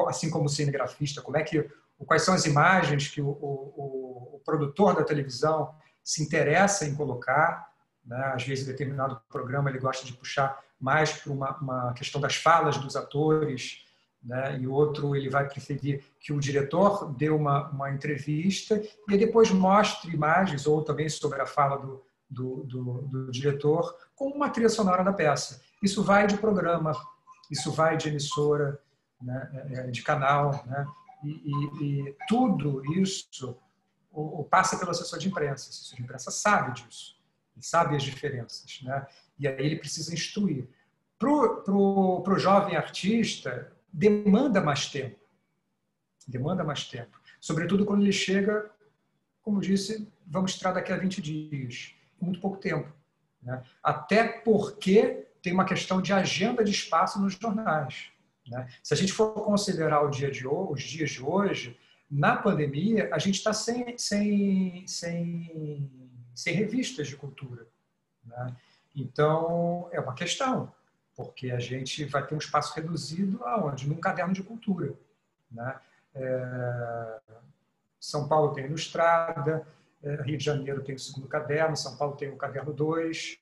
assim como o cinegrafista, quais são as imagens que o produtor da televisão se interessa em colocar, né? Às vezes, em determinado programa, ele gosta de puxar mais para uma questão das falas dos atores, né? E outro, ele vai preferir que o diretor dê uma entrevista e depois mostre imagens, ou também sobre a fala do diretor, com uma trilha sonora da peça. Isso vai de programa, isso vai de emissora, né? De canal, né? E tudo isso passa pelo assessor de imprensa. O assessor de imprensa sabe disso, ele sabe as diferenças, né? E aí ele precisa instruir. Para o jovem artista, demanda mais tempo. Demanda mais tempo. Sobretudo quando ele chega, como disse, vamos entrar daqui a 20 dias. Muito pouco tempo, né? Até porque tem uma questão de agenda de espaço nos jornais, né? Se a gente for considerar os dias de hoje, na pandemia, a gente está sem revistas de cultura, né? Então, é uma questão, porque a gente vai ter um espaço reduzido aonde? Num caderno de cultura, né? São Paulo tem Ilustrada, Rio de Janeiro tem o segundo caderno, São Paulo tem o caderno 2,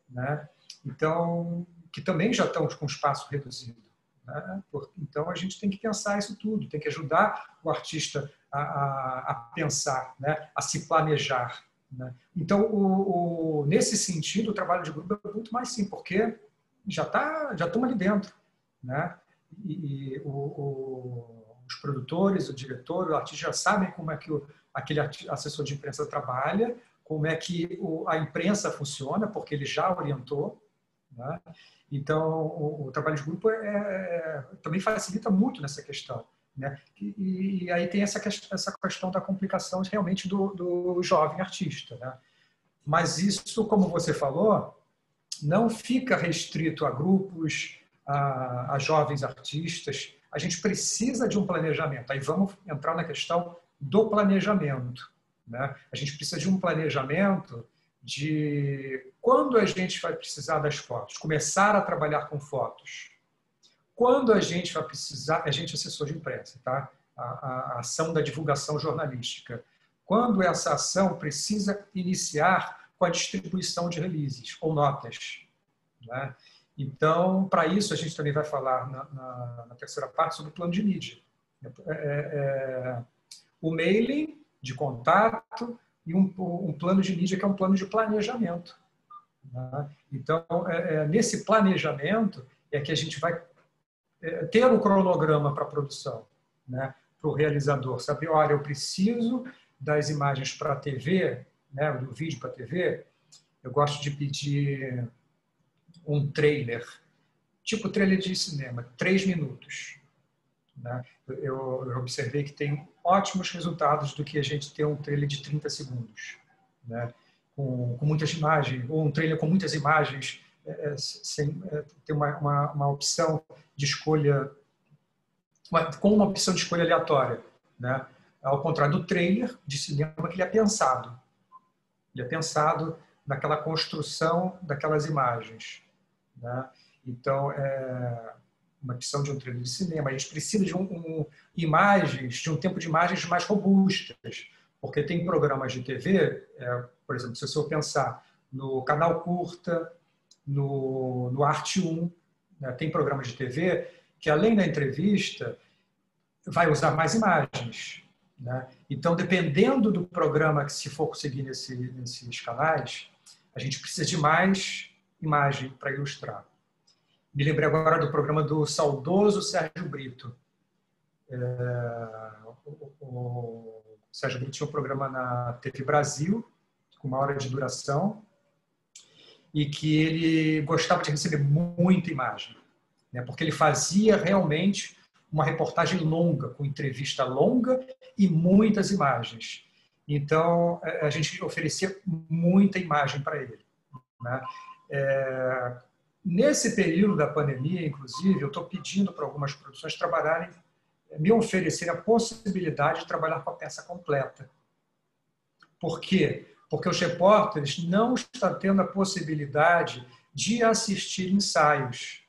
né? Então, que também já estão com espaço reduzido, né? Então, a gente tem que pensar isso tudo, tem que ajudar o artista a pensar, né? A se planejar, né? Então, nesse sentido, o trabalho de grupo é muito mais simples, porque já estamos ali dentro, né? E os produtores, o diretor, o artista já sabem como é que aquele assessor de imprensa trabalha, como é que a imprensa funciona, porque ele já orientou, né? Então, o trabalho de grupo também facilita muito nessa questão, né? E aí tem essa questão da complicação realmente do jovem artista, né? Mas isso, como você falou, não fica restrito a grupos, a jovens artistas. A gente precisa de um planejamento. Aí vamos entrar na questão do planejamento, né? A gente precisa de um planejamento de quando a gente vai precisar das fotos, começar a trabalhar com fotos. Quando a gente vai precisar, a gente é assessor de imprensa, tá? A ação da divulgação jornalística. Quando essa ação precisa iniciar com a distribuição de releases ou notas, né? Então, para isso, a gente também vai falar na terceira parte sobre o plano de mídia. O mailing de contato e um plano de mídia que é um plano de planejamento, né? Então, nesse planejamento é que a gente vai ter um cronograma para a produção, né? Para o realizador saber, olha, eu preciso das imagens para a TV, né? Do vídeo para a TV, eu gosto de pedir um trailer, tipo trailer de cinema, 3 minutos. Né? Eu observei que tem ótimos resultados do que a gente ter um trailer de 30 segundos, né? Com muitas imagens, ou um trailer com muitas imagens, sem ter uma opção de escolha, com uma opção de escolha aleatória, né? Ao contrário do trailer de cinema, que ele é pensado. Ele é pensado naquela construção daquelas imagens, né? Então, uma opção de um trailer de cinema, a gente precisa de imagens, de um tempo de imagens mais robustas, porque tem programas de TV, por exemplo, se eu pensar no Canal Curta, no Arte 1, né, tem programas de TV que, além da entrevista, vai usar mais imagens, né? Então, dependendo do programa que se for conseguir nesses canais, a gente precisa de mais imagem para ilustrar. Me lembrei agora do programa do saudoso Sérgio Brito. O Sérgio Brito tinha um programa na TV Brasil, com 1 hora de duração, e que ele gostava de receber muita imagem, né? Porque ele fazia realmente uma reportagem longa, com entrevista longa e muitas imagens. Então, a gente oferecia muita imagem para ele, né? Nesse período da pandemia, inclusive, eu estou pedindo para algumas produções trabalharem, me oferecerem a possibilidade de trabalhar com a peça completa. Por quê? Porque os repórteres não estão tendo a possibilidade de assistir ensaios,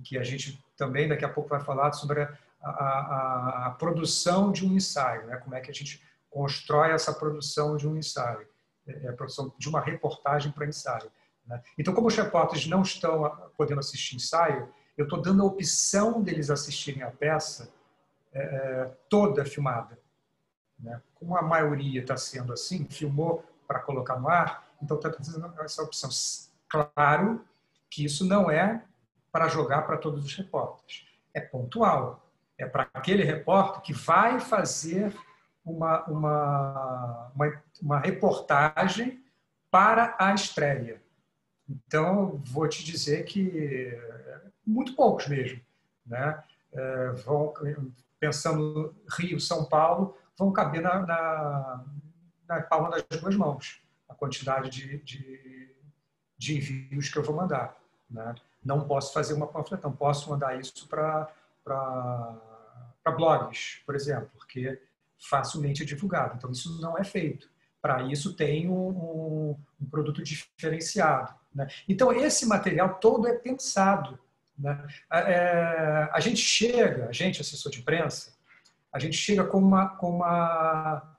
que a gente também daqui a pouco vai falar sobre a produção de um ensaio, né? Como é que a gente constrói essa produção de um ensaio, a produção de uma reportagem para ensaio. Então, como os repórteres não estão podendo assistir ensaio, eu estou dando a opção deles assistirem a peça toda filmada, né? Como a maioria está sendo assim, filmou para colocar no ar, então está dando essa opção. Claro que isso não é para jogar para todos os repórteres, é pontual, é para aquele repórter que vai fazer uma reportagem para a estreia. Então, vou te dizer que muito poucos mesmo, né? Vão, pensando Rio, São Paulo, vão caber na palma das 2 mãos a quantidade de envios que eu vou mandar, né? Não posso fazer uma panfletão, posso mandar isso para blogs, por exemplo, porque facilmente é divulgado. Então, isso não é feito. Para isso, tem um produto diferenciado, né? Então, esse material todo é pensado, né? A gente, assessor de imprensa, a gente chega com uma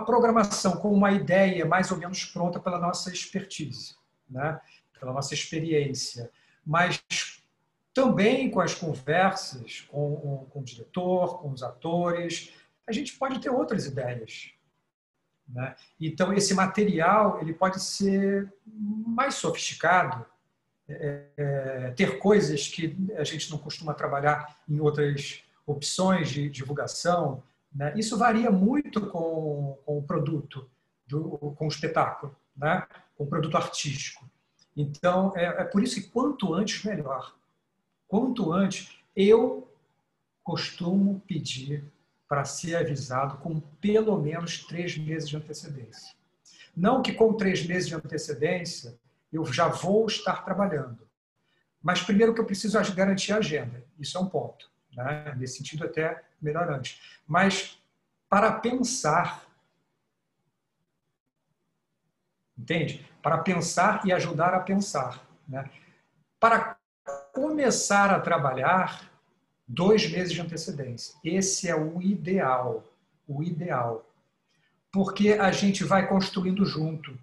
programação, com uma ideia mais ou menos pronta pela nossa expertise, né? Pela nossa experiência, mas também com as conversas com o diretor, com os atores, a gente pode ter outras ideias, né? Então, esse material ele pode ser mais sofisticado, ter coisas que a gente não costuma trabalhar em outras opções de divulgação, né? Isso varia muito com o produto, com o espetáculo, né? Com o produto artístico. Então, é por isso que quanto antes, melhor. Quanto antes, eu costumo pedir para ser avisado com pelo menos 3 meses de antecedência. Não que com 3 meses de antecedência eu já vou estar trabalhando. Mas primeiro que eu preciso garantir a agenda. Isso é um ponto, né? Nesse sentido até melhor antes. Mas para pensar, entende? Para pensar e ajudar a pensar, né? Para começar a trabalhar, 2 meses de antecedência. Esse é o ideal. O ideal. Porque a gente vai construindo junto.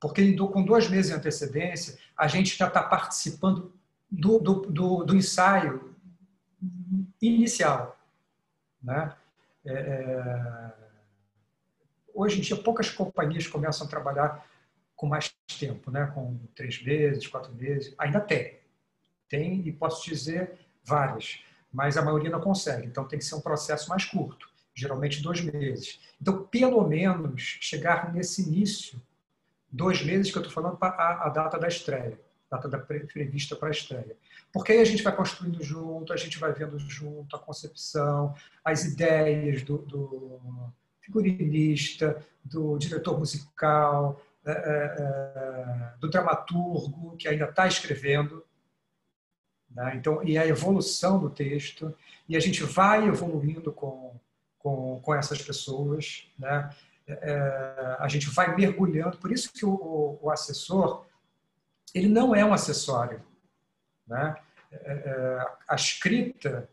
Porque com 2 meses de antecedência, a gente já está participando do ensaio inicial, né? Hoje em dia, poucas companhias começam a trabalhar com mais tempo, né? Com 3 meses, 4 meses. Ainda tem, e posso dizer várias, mas a maioria não consegue. Então, tem que ser um processo mais curto, geralmente 2 meses. Então, pelo menos, chegar nesse início, 2 meses que eu estou falando para a data da estreia. prevista para a estreia. Porque aí a gente vai construindo junto, a gente vai vendo junto a concepção, as ideias do figurinista, do diretor musical, do dramaturgo, que ainda está escrevendo, né? Então, e a evolução do texto, e a gente vai evoluindo com essas pessoas, né? A gente vai mergulhando, por isso que o assessor, ele não é um acessório, né? A escrita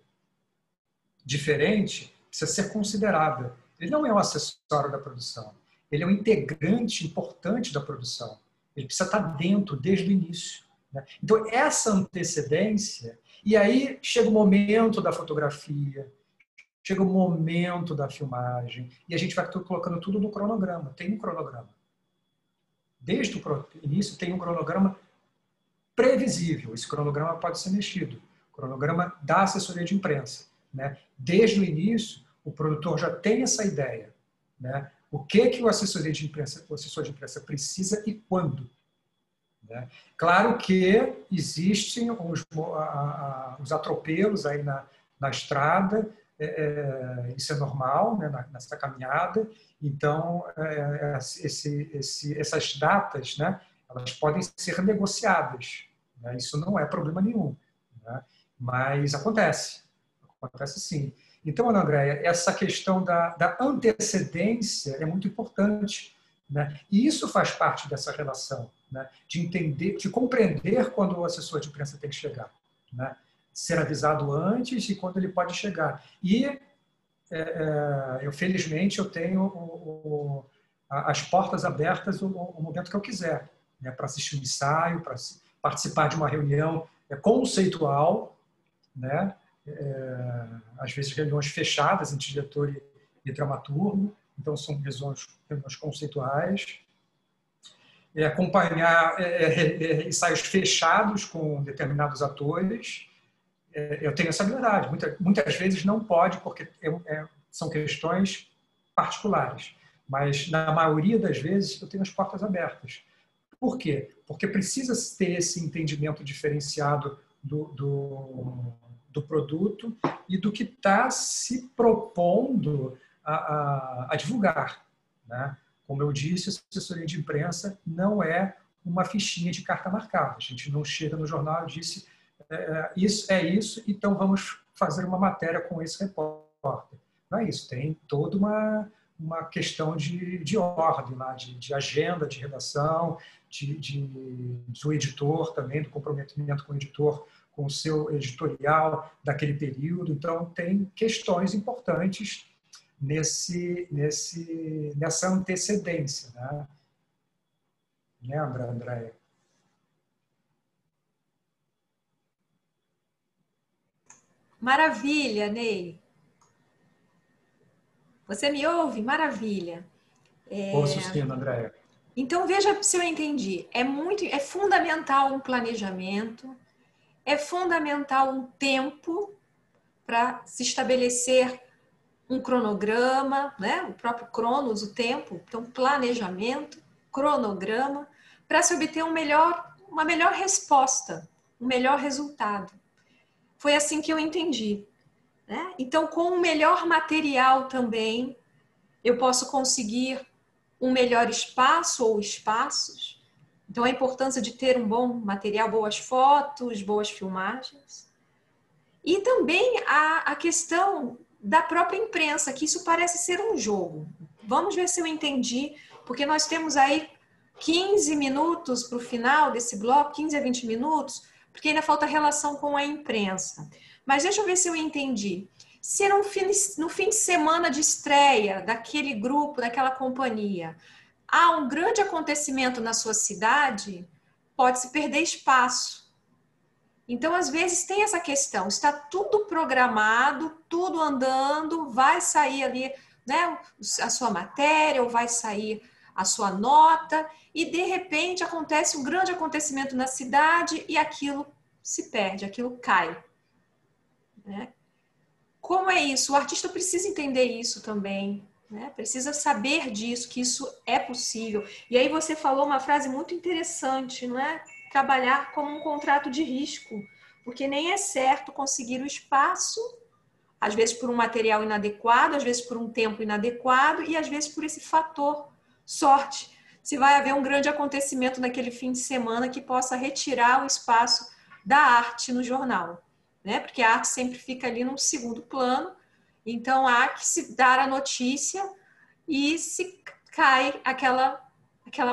diferente precisa ser considerada. Ele não é um acessório da produção, ele é um integrante importante da produção. Ele precisa estar dentro desde o início, né? Então, essa antecedência, e aí chega o momento da fotografia, chega o momento da filmagem, e a gente vai colocando tudo no cronograma. Tem um cronograma. Desde o início tem um cronograma previsível. Esse cronograma pode ser mexido. O cronograma da assessoria de imprensa, né? Desde o início, o produtor já tem essa ideia, né? O que o assessor de imprensa precisa e quando, né? Claro que existem os atropelos aí na estrada, isso é normal, né, nessa caminhada. Então, essas datas, né, elas podem ser negociadas, né? Isso não é problema nenhum, né? Mas acontece sim. Então, Ana Andréia, essa questão da antecedência é muito importante, né? E isso faz parte dessa relação, né? De entender, de compreender quando o assessor de imprensa tem que chegar, né? Ser avisado antes e quando ele pode chegar. E, felizmente, eu tenho as portas abertas o momento que eu quiser, né? Para assistir um ensaio, para participar de uma reunião conceitual, né? Às vezes reuniões fechadas entre diretor e dramaturgo, então são reuniões conceituais, acompanhar ensaios fechados com determinados atores. Eu tenho essa habilidade. Muitas vezes não pode, porque são questões particulares, mas na maioria das vezes eu tenho as portas abertas. Por quê? Porque precisa ter esse entendimento diferenciado do produto e do que está se propondo a divulgar, né? Como eu disse, a assessoria de imprensa não é uma fichinha de carta marcada. A gente não chega no jornal e disse isso é isso, então vamos fazer uma matéria com esse repórter. Não é isso, tem toda uma questão de ordem, lá, de agenda, de redação, do editor também, do comprometimento com o editor, com o seu editorial daquele período. Então, tem questões importantes nessa antecedência, né? Lembra, Andréia? Maravilha, Ney. Você me ouve? Maravilha. Ouço sim, Andréia. Então, veja se eu entendi. É fundamental um planejamento, é fundamental um tempo para se estabelecer um cronograma, né? O próprio cronos, o tempo. Então, planejamento, cronograma, para se obter uma melhor resposta, um melhor resultado. Foi assim que eu entendi, né? Então, com um melhor material também, eu posso conseguir um melhor espaço ou espaços. Então, a importância de ter um bom material, boas fotos, boas filmagens. E também a questão da própria imprensa, que isso parece ser um jogo. Vamos ver se eu entendi, porque nós temos aí 15 minutos para o final desse bloco, 15 a 20 minutos, porque ainda falta relação com a imprensa. Mas deixa eu ver se eu entendi. Se no fim de semana de estreia daquele grupo, daquela companhia, há um grande acontecimento na sua cidade, pode-se perder espaço. Então, às vezes, tem essa questão, está tudo programado, tudo andando, vai sair ali, né, a sua matéria, ou vai sair a sua nota, e de repente acontece um grande acontecimento na cidade e aquilo se perde, aquilo cai, né? Como é isso? O artista precisa entender isso também, né? Precisa saber disso, que isso é possível. E aí você falou uma frase muito interessante, não é? trabalhar como um contrato de risco, porque nem é certo conseguir o espaço, às vezes por um material inadequado, às vezes por um tempo inadequado e às vezes por esse fator sorte. Se vai haver um grande acontecimento naquele fim de semana que possa retirar o espaço da arte no jornal, né? Porque a arte sempre fica ali num segundo plano, então há que se dar a notícia e se cai aquela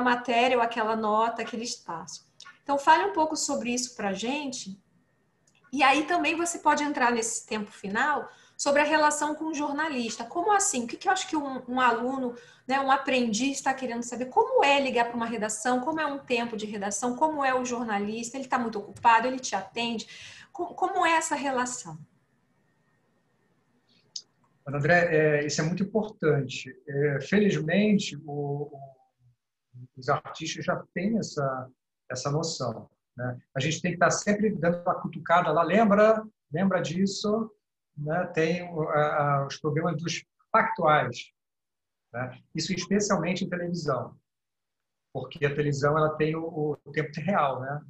matéria ou aquela nota, aquele espaço. Então fale um pouco sobre isso para a gente. E aí também você pode entrar nesse tempo final sobre a relação com o jornalista. Como assim? O que eu acho que um aluno, né, um aprendiz está querendo saber? Como é ligar para uma redação? Como é um tempo de redação? Como é o jornalista? Ele está muito ocupado? Ele te atende? Como é essa relação? André, isso é muito importante. Felizmente, os artistas já têm essa noção, né? A gente tem que estar sempre dando uma cutucada lá, lembra disso, né? Tem os problemas dos factuais, né? Isso especialmente em televisão, porque a televisão ela tem o tempo real, né?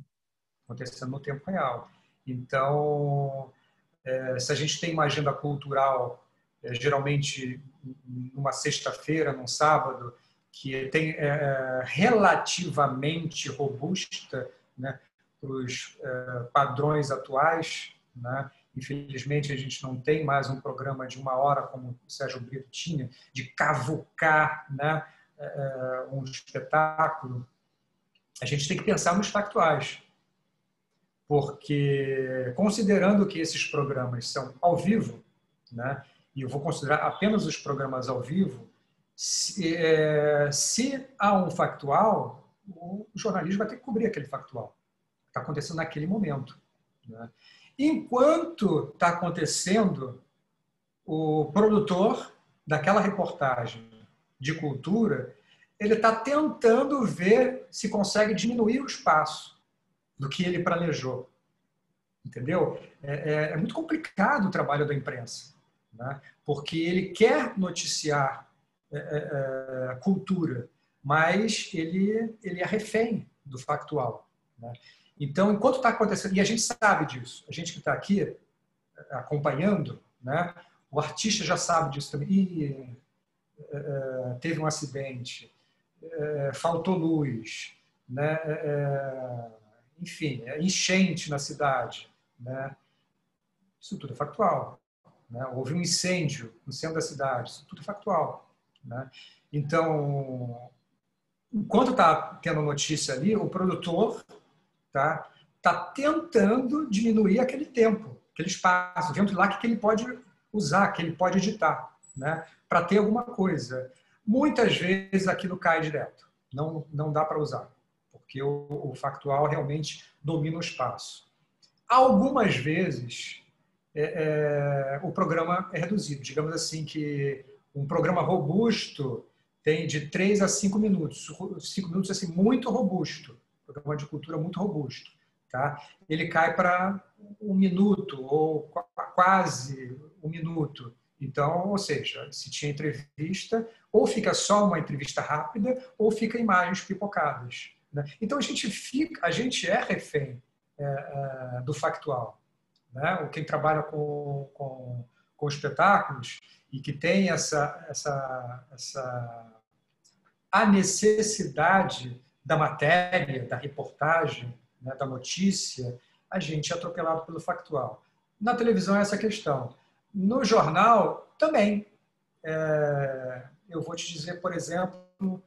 Acontecendo no tempo real. Então, se a gente tem uma agenda cultural, geralmente numa sexta-feira, num sábado, que tem relativamente robusta, né, para os padrões atuais, né? Infelizmente, a gente não tem mais um programa de 1 hora, como o Sérgio Brito tinha, de cavucar, né, um espetáculo. A gente tem que pensar nos factuais, porque, considerando que esses programas são ao vivo, né, e eu vou considerar apenas os programas ao vivo, se há um factual, o jornalismo vai ter que cobrir aquele factual que está acontecendo naquele momento, né? Enquanto está acontecendo, o produtor daquela reportagem de cultura, ele está tentando ver se consegue diminuir o espaço do que ele planejou. Entendeu? É muito complicado o trabalho da imprensa, né? Porque ele quer noticiar cultura, mas ele é refém do factual, né? Então, enquanto está acontecendo, e a gente sabe disso, a gente que está aqui acompanhando, né? O artista já sabe disso também. Teve um acidente, faltou luz, né? Enfim, enchente na cidade, né? Isso tudo é factual, né? Houve um incêndio no centro da cidade, isso tudo é factual, né? Então, enquanto está tendo notícia ali, o produtor tá tentando diminuir aquele tempo, aquele espaço, vendo lá que ele pode usar, que ele pode editar, né? Para ter alguma coisa. Muitas vezes aquilo cai direto, não dá para usar, porque o factual realmente domina o espaço. Algumas vezes o programa é reduzido. Digamos assim que um programa robusto tem de 3 a 5 minutos. 5 minutos assim, muito robusto. Programa de cultura muito robusto. Tá? Ele cai para 1 minuto ou quase 1 minuto. Então, ou seja, se tinha entrevista, ou fica só uma entrevista rápida, ou fica imagens pipocadas, né? Então a gente é refém do factual, né? Quem trabalha com espetáculos e que tem a necessidade da matéria, da reportagem, né, da notícia, a gente é atropelado pelo factual. Na televisão é essa questão. No jornal, também. Eu vou te dizer, por exemplo,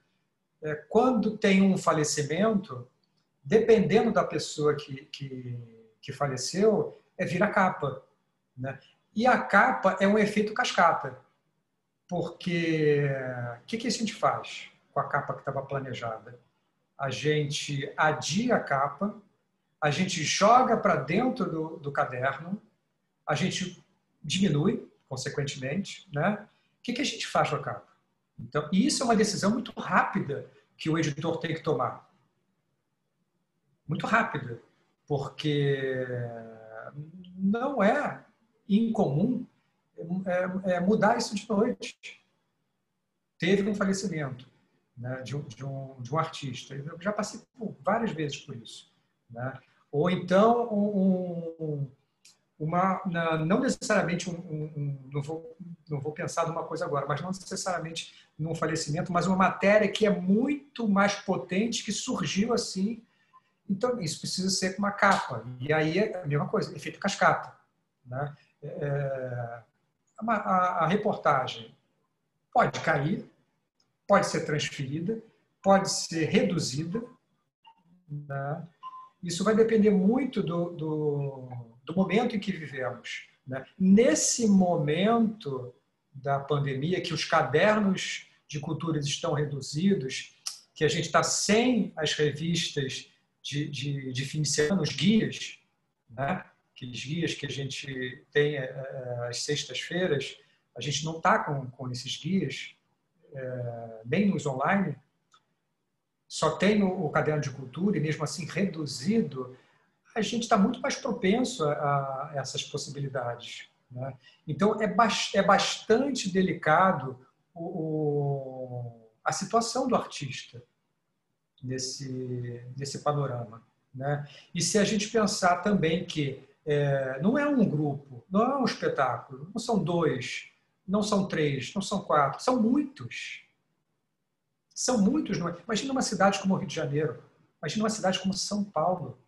quando tem um falecimento, dependendo da pessoa que faleceu, vira capa, né? E a capa é um efeito cascata, porque o que a gente faz com a capa que estava planejada? A gente adia a capa, a gente joga para dentro do caderno, a gente diminui, consequentemente, né? O que a gente faz com a capa? Então, isso é uma decisão muito rápida que o editor tem que tomar. Muito rápida, porque não é incomum mudar isso de noite. Teve um falecimento, né, de um artista. Eu já passei várias vezes por isso, né? Ou então, não necessariamente, não vou pensar numa coisa agora, mas não necessariamente num falecimento, mas uma matéria que é muito mais potente, que surgiu assim. Então, isso precisa ser com uma capa. E aí é a mesma coisa, efeito cascata, né? A reportagem pode cair, pode ser transferida, pode ser reduzida, né? Isso vai depender muito do momento em que vivemos, né? Nesse momento da pandemia, que os cadernos de culturas estão reduzidos, que a gente está sem as revistas de fim de semana, os guias, né? Aqueles guias que a gente tem às sextas-feiras, a gente não está com esses guias, nem nos online, só tem o caderno de cultura, e mesmo assim reduzido, a gente está muito mais propenso a essas possibilidades, né? Então, é bastante delicado a situação do artista nesse panorama, né? E se a gente pensar também que não é um grupo, não é um espetáculo, não são 2, não são 3, não são 4, são muitos. São muitos. Não é? Imagina uma cidade como o Rio de Janeiro, imagina uma cidade como São Paulo,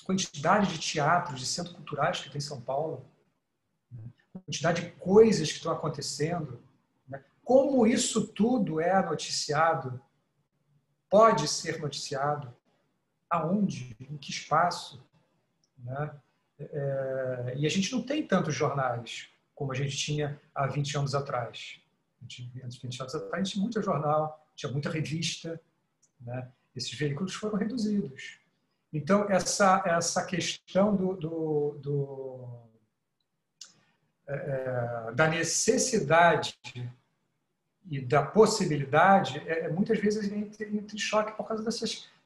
quantidade de teatros, de centros culturais que tem em São Paulo, quantidade de coisas que estão acontecendo, né? Como isso tudo é noticiado, pode ser noticiado, aonde, em que espaço, né? E a gente não tem tantos jornais como a gente tinha há 20 anos atrás. Antes de 20 anos atrás, a gente tinha muito jornal, tinha muita revista, né? Esses veículos foram reduzidos. Então, essa questão da necessidade e da possibilidade muitas vezes entra em choque por causa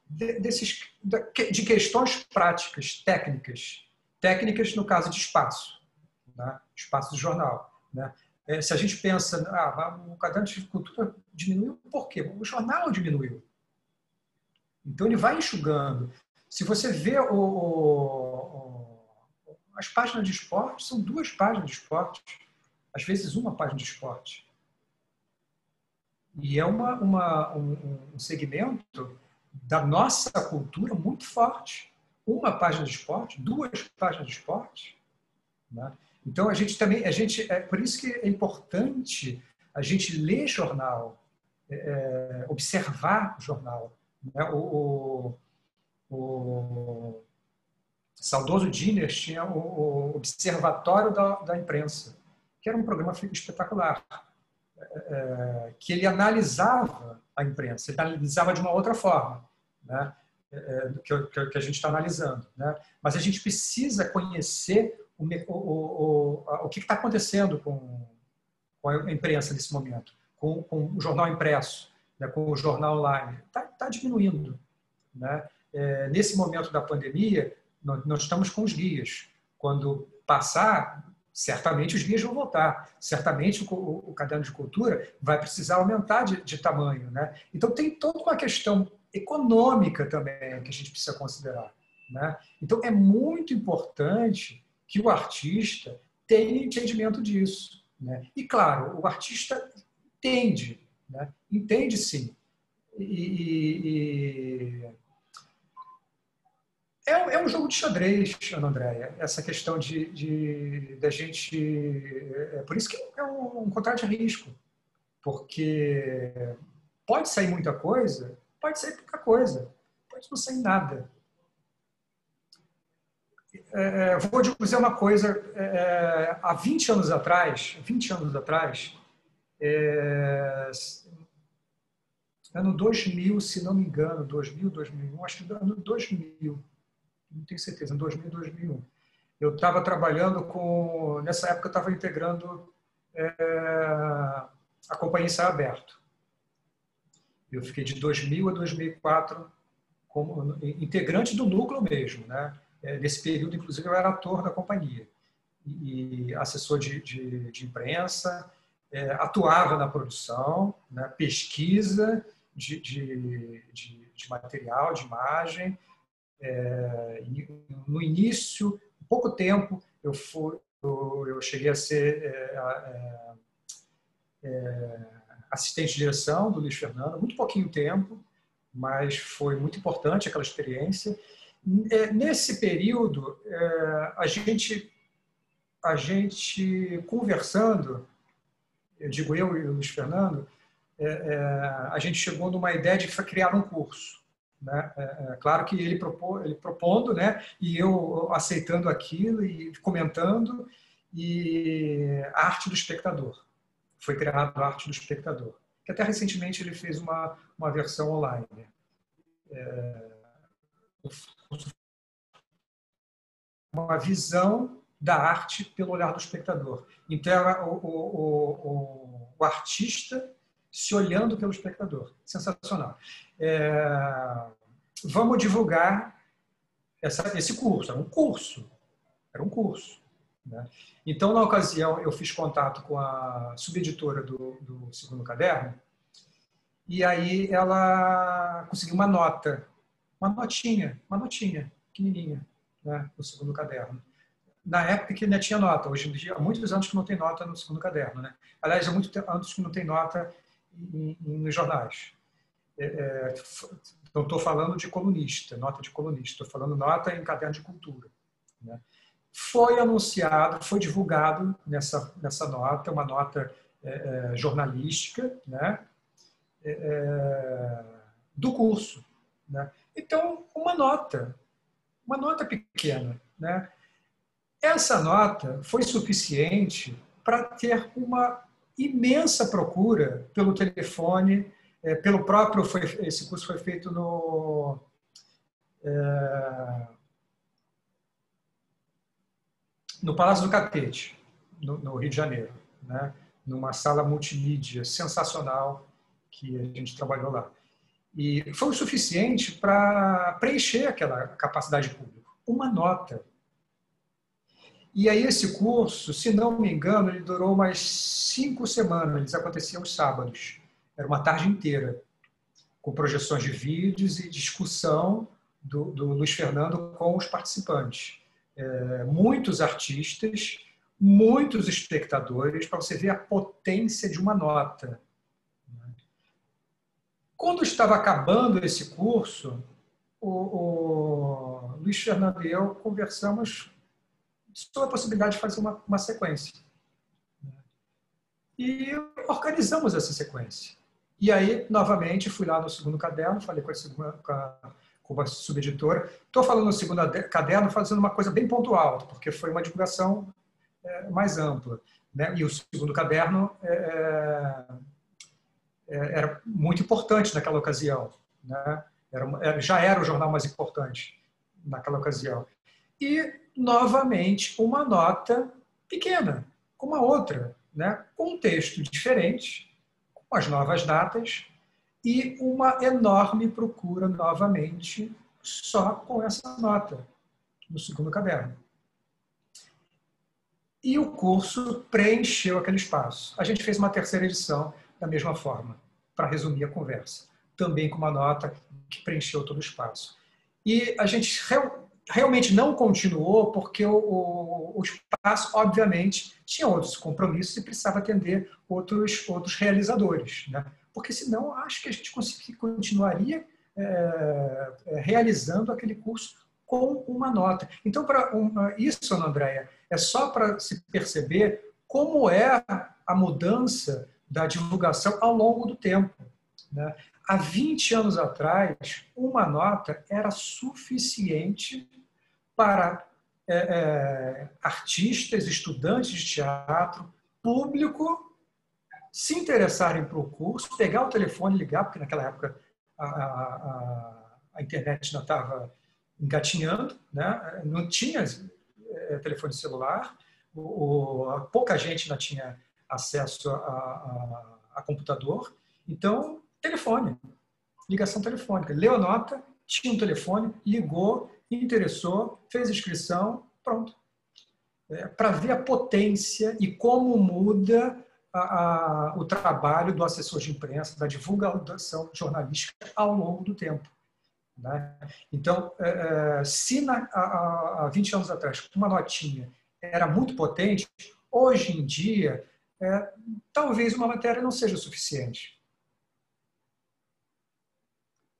de questões práticas, técnicas no caso de espaço, né? Espaço do jornal, né? Se a gente pensa, o caderno de cultura diminuiu, por quê? O jornal diminuiu. Então, ele vai enxugando. Se você vê as páginas de esporte, são 2 páginas de esporte, às vezes 1 página de esporte. E é um segmento da nossa cultura muito forte. 1 página de esporte, 2 páginas de esporte, né? Então, a gente também, por isso que é importante a gente ler jornal, observar o jornal, né? O saudoso Diners tinha o Observatório da Imprensa, que era um programa espetacular, que ele analisava a imprensa, ele analisava de uma outra forma, né? Que a gente está analisando, né? Mas a gente precisa conhecer o que está acontecendo com a imprensa nesse momento, com o jornal impresso, né? Com o jornal online. Está diminuindo, né? Nesse momento da pandemia, nós estamos com os guias. Quando passar, certamente os guias vão voltar. Certamente o caderno de cultura vai precisar aumentar de tamanho, né? Então, tem toda uma questão econômica também que a gente precisa considerar, né? Então, é muito importante que o artista tenha entendimento disso, né? E, claro, o artista entende, né? Entende sim. É um jogo de xadrez, Ana Andréia, essa questão da gente... por isso que é um contrato de risco, porque pode sair muita coisa, pode sair pouca coisa, pode não sair nada. Vou dizer uma coisa, há 20 anos atrás, ano 2000, se não me engano, 2000, 2001, acho que ano 2000, não tenho certeza, em 2000, 2001. Eu estava trabalhando nessa época eu estava integrando a Companhia Ensaio Aberto. Eu fiquei de 2000 a 2004 como integrante do núcleo mesmo, né? Nesse período, inclusive, eu era ator da companhia e assessor de imprensa, atuava na produção, né? Pesquisa de de material, de imagem. No início, em pouco tempo, eu cheguei a ser assistente de direção do Luiz Fernando, muito pouquinho tempo, mas foi muito importante aquela experiência. Nesse período, a gente conversando, eu digo eu e o Luiz Fernando, a gente chegou numa ideia de criar um curso, né? Claro que ele propondo, né? E eu aceitando aquilo e comentando, e a arte do espectador. Foi criado a arte do espectador, que até recentemente ele fez uma versão online. Uma visão da arte pelo olhar do espectador. Então, o artista se olhando pelo espectador. Sensacional. Vamos divulgar esse curso. Era um curso. Né? Então, na ocasião, eu fiz contato com a subeditora do segundo caderno, e aí ela conseguiu uma notinha pequenininha, né, no segundo caderno. Na época que ainda tinha nota, hoje em dia, há muitos anos que não tem nota no segundo caderno. Né? Aliás, há muitos anos que não tem nota nos jornais. Não estou falando de colunista, nota de colunista, estou falando nota em caderno de cultura. Né? Foi anunciado, foi divulgado nessa nota, uma nota jornalística, né? Do curso. Né? Então, uma nota pequena. Né? Essa nota foi suficiente para ter uma imensa procura pelo telefone, pelo próprio. Esse curso foi feito no Palácio do Catete, no Rio de Janeiro, né? Numa sala multimídia sensacional que a gente trabalhou lá. E foi o suficiente para preencher aquela capacidade de público. Uma nota. E aí esse curso, se não me engano, ele durou umas 5 semanas. Eles aconteciam aos sábados. Era uma tarde inteira, com projeções de vídeos e discussão do Luiz Fernando com os participantes. Muitos artistas, muitos espectadores, para você ver a potência de uma nota. Quando estava acabando esse curso, o Luiz Fernando e eu conversamos sobre a possibilidade de fazer uma sequência. E organizamos essa sequência. E aí, novamente, fui lá no segundo caderno, falei com a subeditora. Estou falando no segundo caderno, fazendo uma coisa bem pontual, porque foi uma divulgação mais ampla. Né? E o segundo caderno era muito importante naquela ocasião. Né? Já era o jornal mais importante naquela ocasião. E, novamente, uma nota pequena, como a outra, né? Com um texto diferente, com as novas datas e uma enorme procura, novamente, só com essa nota, no segundo caderno. E o curso preencheu aquele espaço. A gente fez uma terceira edição da mesma forma, para resumir a conversa. Também com uma nota que preencheu todo o espaço. E a gente realmente não continuou porque o espaço, obviamente, tinha outros compromissos e precisava atender outros realizadores. Né? Porque, senão, acho que a gente continuaria realizando aquele curso com uma nota. Então, isso, Ana Andréia, é só para se perceber como é a mudança da divulgação ao longo do tempo. Né? Há 20 anos atrás, uma nota era suficiente para artistas, estudantes de teatro, público, se interessarem por um curso, pegar o telefone e ligar, porque naquela época a internet ainda estava engatinhando, né? Não tinha telefone celular, pouca gente ainda tinha acesso a computador, então, telefone, ligação telefônica. Leu a nota, tinha um telefone, ligou, interessou, fez inscrição, pronto. Para ver a potência e como muda o trabalho do assessor de imprensa, da divulgação jornalística ao longo do tempo. né? Então, se há 20 anos atrás uma notinha era muito potente, hoje em dia, talvez uma matéria não seja o suficiente.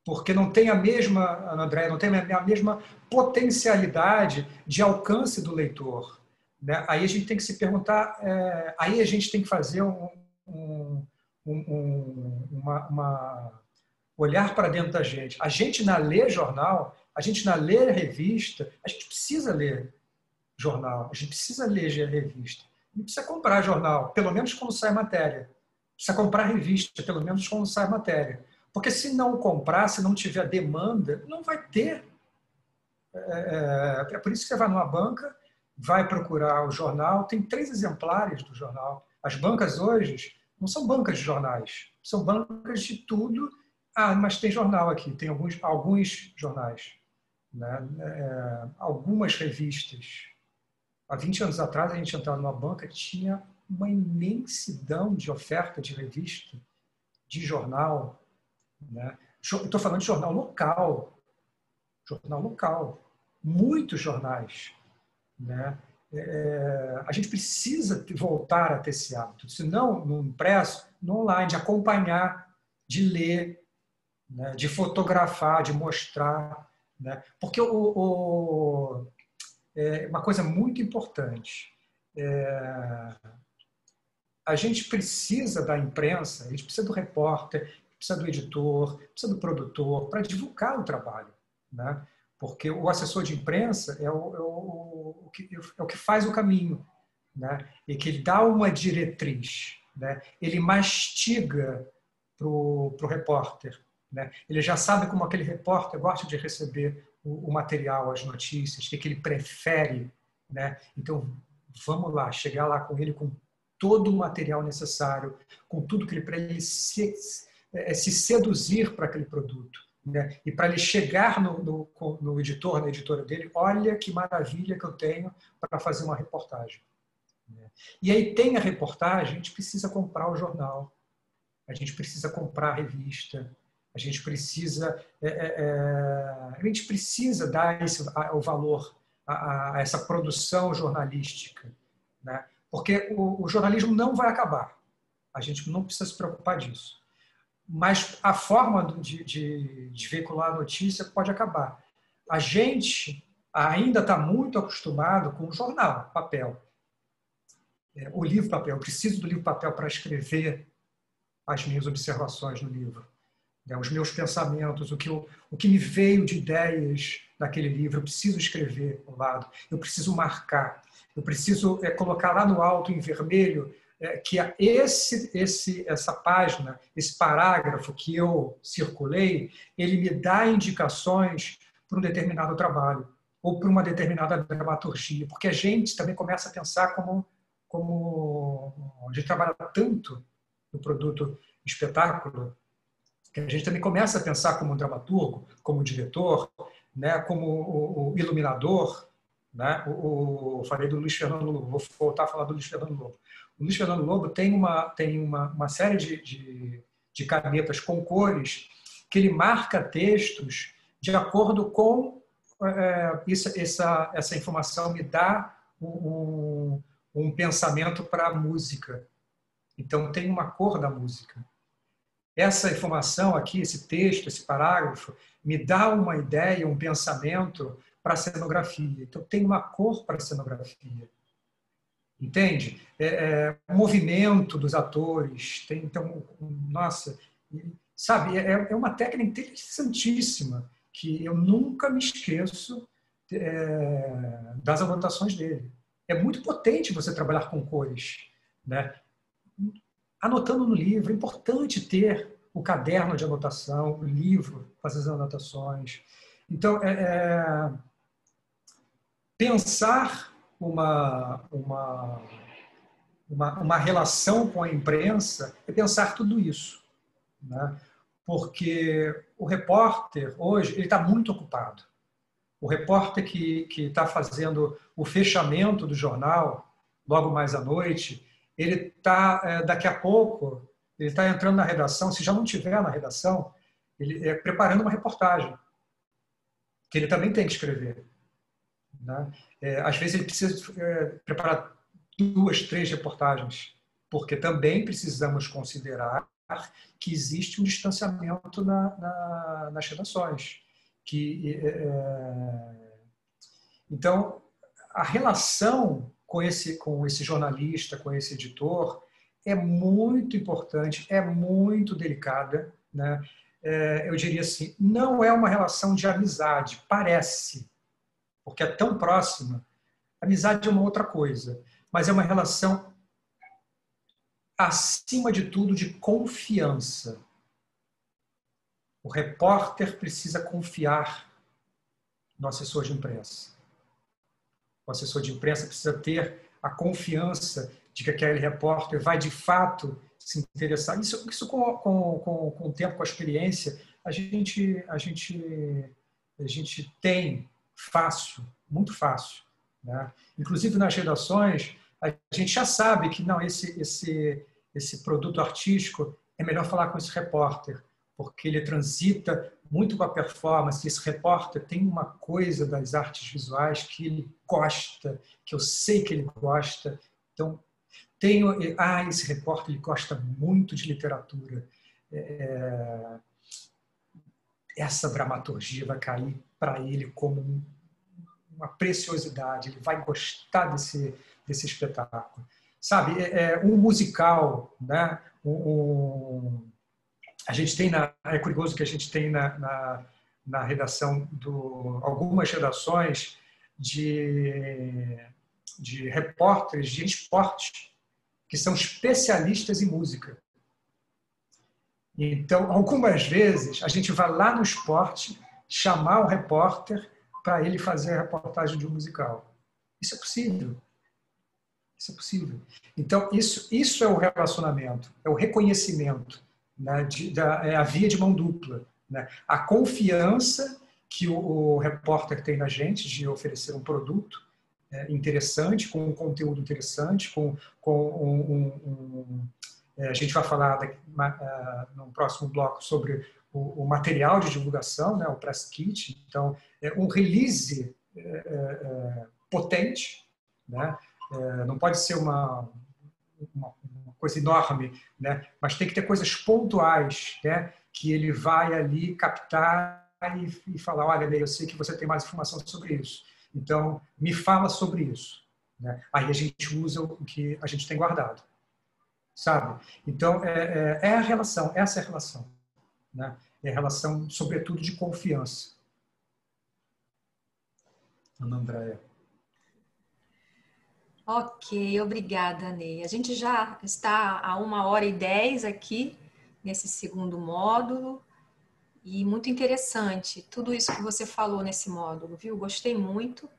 Porque não tem a mesma, André, não tem a mesma potencialidade de alcance do leitor, né? Aí a gente tem que se perguntar, aí a gente tem que fazer olhar para dentro da gente. A gente, na ler jornal, a gente, na ler revista, a gente precisa ler jornal, a gente precisa ler revista. Não precisa comprar jornal, pelo menos quando sai matéria. Precisa comprar revista, pelo menos quando sai matéria. Porque se não comprar, se não tiver demanda, não vai ter. É por isso que você vai numa banca, vai procurar o jornal, tem 3 exemplares do jornal. As bancas hoje não são bancas de jornais, são bancas de tudo. Ah, mas tem jornal aqui, tem alguns jornais, né? Algumas revistas. Há 20 anos atrás, a gente entrava numa banca, tinha uma imensidão de oferta de revista, de jornal, né? Estou falando de jornal local, muitos jornais, né? A gente precisa voltar a ter esse hábito, se não no impresso, no online, de acompanhar, de ler, né? De fotografar, de mostrar, né? Porque uma coisa muito importante, a gente precisa da imprensa, a gente precisa do repórter, precisa do editor, precisa do produtor para divulgar o trabalho, né? Porque o assessor de imprensa é o que faz o caminho, né? E que ele dá uma diretriz, né? Ele mastiga para o repórter, né? Ele já sabe como aquele repórter gosta de receber o material, as notícias, o que ele prefere, né? Então, vamos lá, chegar lá com ele com todo o material necessário, com tudo que ele para ele se seduzir para aquele produto, né? E para ele chegar no editor, na editora dele, olha que maravilha que eu tenho para fazer uma reportagem. E aí tem a reportagem, a gente precisa comprar o jornal, a gente precisa comprar a revista, a gente precisa dar o valor a essa produção jornalística, né? Porque o jornalismo não vai acabar. A gente não precisa se preocupar disso. Mas a forma de veicular a notícia pode acabar. A gente ainda está muito acostumado com o jornal, papel. O livro papel. Eu preciso do livro papel para escrever as minhas observações no livro, os meus pensamentos, o que me veio de ideias daquele livro. Eu preciso escrever ao lado, eu preciso marcar, eu preciso colocar lá no alto em vermelho que essa página, esse parágrafo que eu circulei, ele me dá indicações para um determinado trabalho ou para uma determinada dramaturgia, porque a gente também começa a pensar como a gente trabalha tanto no produto espetáculo, que a gente também começa a pensar como um dramaturgo, como um diretor, né, como o iluminador, né? Falei do Luiz Fernando Lobo, vou voltar a falar do Luiz Fernando Lobo. O Luiz Fernando Lobo tem uma série de canetas com cores que ele marca textos de acordo com essa informação, me dá um pensamento para a música. Então, tem uma cor da música. Essa informação aqui, esse texto, esse parágrafo, me dá uma ideia, um pensamento para a cenografia. Então, tem uma cor para a cenografia. Entende? O movimento dos atores. Então, nossa, sabe, é uma técnica interessantíssima que eu nunca me esqueço das anotações dele. É muito potente você trabalhar com cores, né? Anotando no livro, é importante ter o caderno de anotação, o livro, fazer as anotações. Então, pensar uma relação com a imprensa é pensar tudo isso, né? Porque o repórter, hoje, ele está muito ocupado. O repórter que está fazendo o fechamento do jornal, logo mais à noite, ele está, daqui a pouco, ele está entrando na redação, se já não estiver na redação, ele preparando uma reportagem. que ele também tem que escrever, né? Às vezes ele precisa preparar 2, 3 reportagens, porque também precisamos considerar que existe um distanciamento nas redações. Então, a relação com esse jornalista, com esse editor, é muito importante, é muito delicada, né? Eu diria assim, não é uma relação de amizade, parece, porque é tão próxima. Amizade é uma outra coisa, mas é uma relação, acima de tudo, de confiança. O repórter precisa confiar no assessor de imprensa. O assessor de imprensa precisa ter a confiança de que aquele repórter vai, de fato, se interessar. Isso com o tempo, com a experiência, a gente tem fácil, muito fácil, né? Inclusive nas redações, a gente já sabe que não, esse produto artístico é melhor falar com esse repórter, porque ele transita muito com a performance. Esse repórter tem uma coisa das artes visuais que ele gosta, que eu sei que ele gosta. Então, esse repórter ele gosta muito de literatura. Essa dramaturgia vai cair para ele como uma preciosidade. Ele vai gostar desse espetáculo. Sabe, um musical, né? A gente tem é curioso que a gente tem na redação algumas redações de repórteres de esporte que são especialistas em música. Então, algumas vezes a gente vai lá no esporte chamar o repórter para ele fazer a reportagem de um musical. Isso é possível. Isso é possível. Então, isso é o relacionamento, é o reconhecimento, né, é a via de mão dupla, né? A confiança que o repórter tem na gente de oferecer um produto interessante, com um conteúdo interessante, a gente vai falar no próximo bloco sobre o material de divulgação, né, o press kit. Então, um release potente, né? Não pode ser uma coisa enorme, né? Mas tem que ter coisas pontuais, né? Que ele vai ali captar e falar, olha, Ney, eu sei que você tem mais informação sobre isso, então me fala sobre isso, né? Aí a gente usa o que a gente tem guardado, sabe? Então a relação, essa é a relação, né? É a relação, sobretudo, de confiança. Ana Andréia. Ok, obrigada, Ney. A gente já está a 1h10 aqui, nesse segundo módulo, e muito interessante tudo isso que você falou nesse módulo, viu? Gostei muito.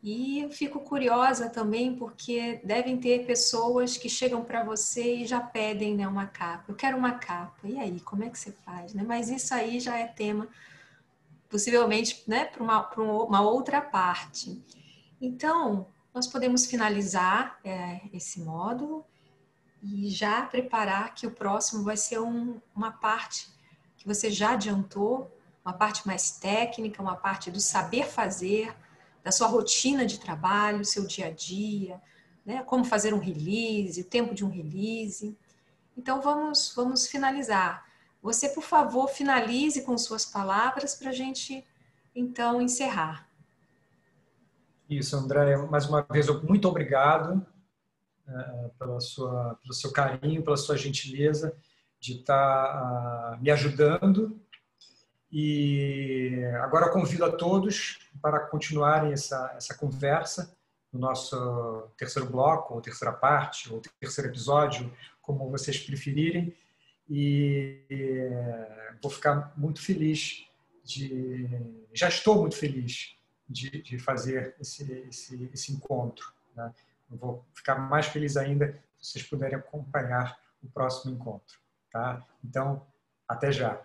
E eu fico curiosa também, porque devem ter pessoas que chegam para você e já pedem, né, uma capa. Eu quero uma capa. E aí, como é que você faz, né? Mas isso aí já é tema, possivelmente, né, para uma outra parte. Então, nós podemos finalizar esse módulo e já preparar que o próximo vai ser uma parte que você já adiantou, uma parte mais técnica, uma parte do saber fazer, da sua rotina de trabalho, seu dia a dia, né? Como fazer um release, o tempo de um release. Então, vamos finalizar. Você, por favor, finalize com suas palavras para a gente, então, encerrar. Isso, André, mais uma vez, muito obrigado pelo seu carinho, pela sua gentileza de estar me ajudando. E agora eu convido a todos para continuarem essa conversa no nosso terceiro bloco, ou terceira parte, ou terceiro episódio, como vocês preferirem. E vou ficar muito feliz já estou muito feliz de fazer esse encontro, né? Eu vou ficar mais feliz ainda se vocês puderem acompanhar o próximo encontro, tá? Então, até já.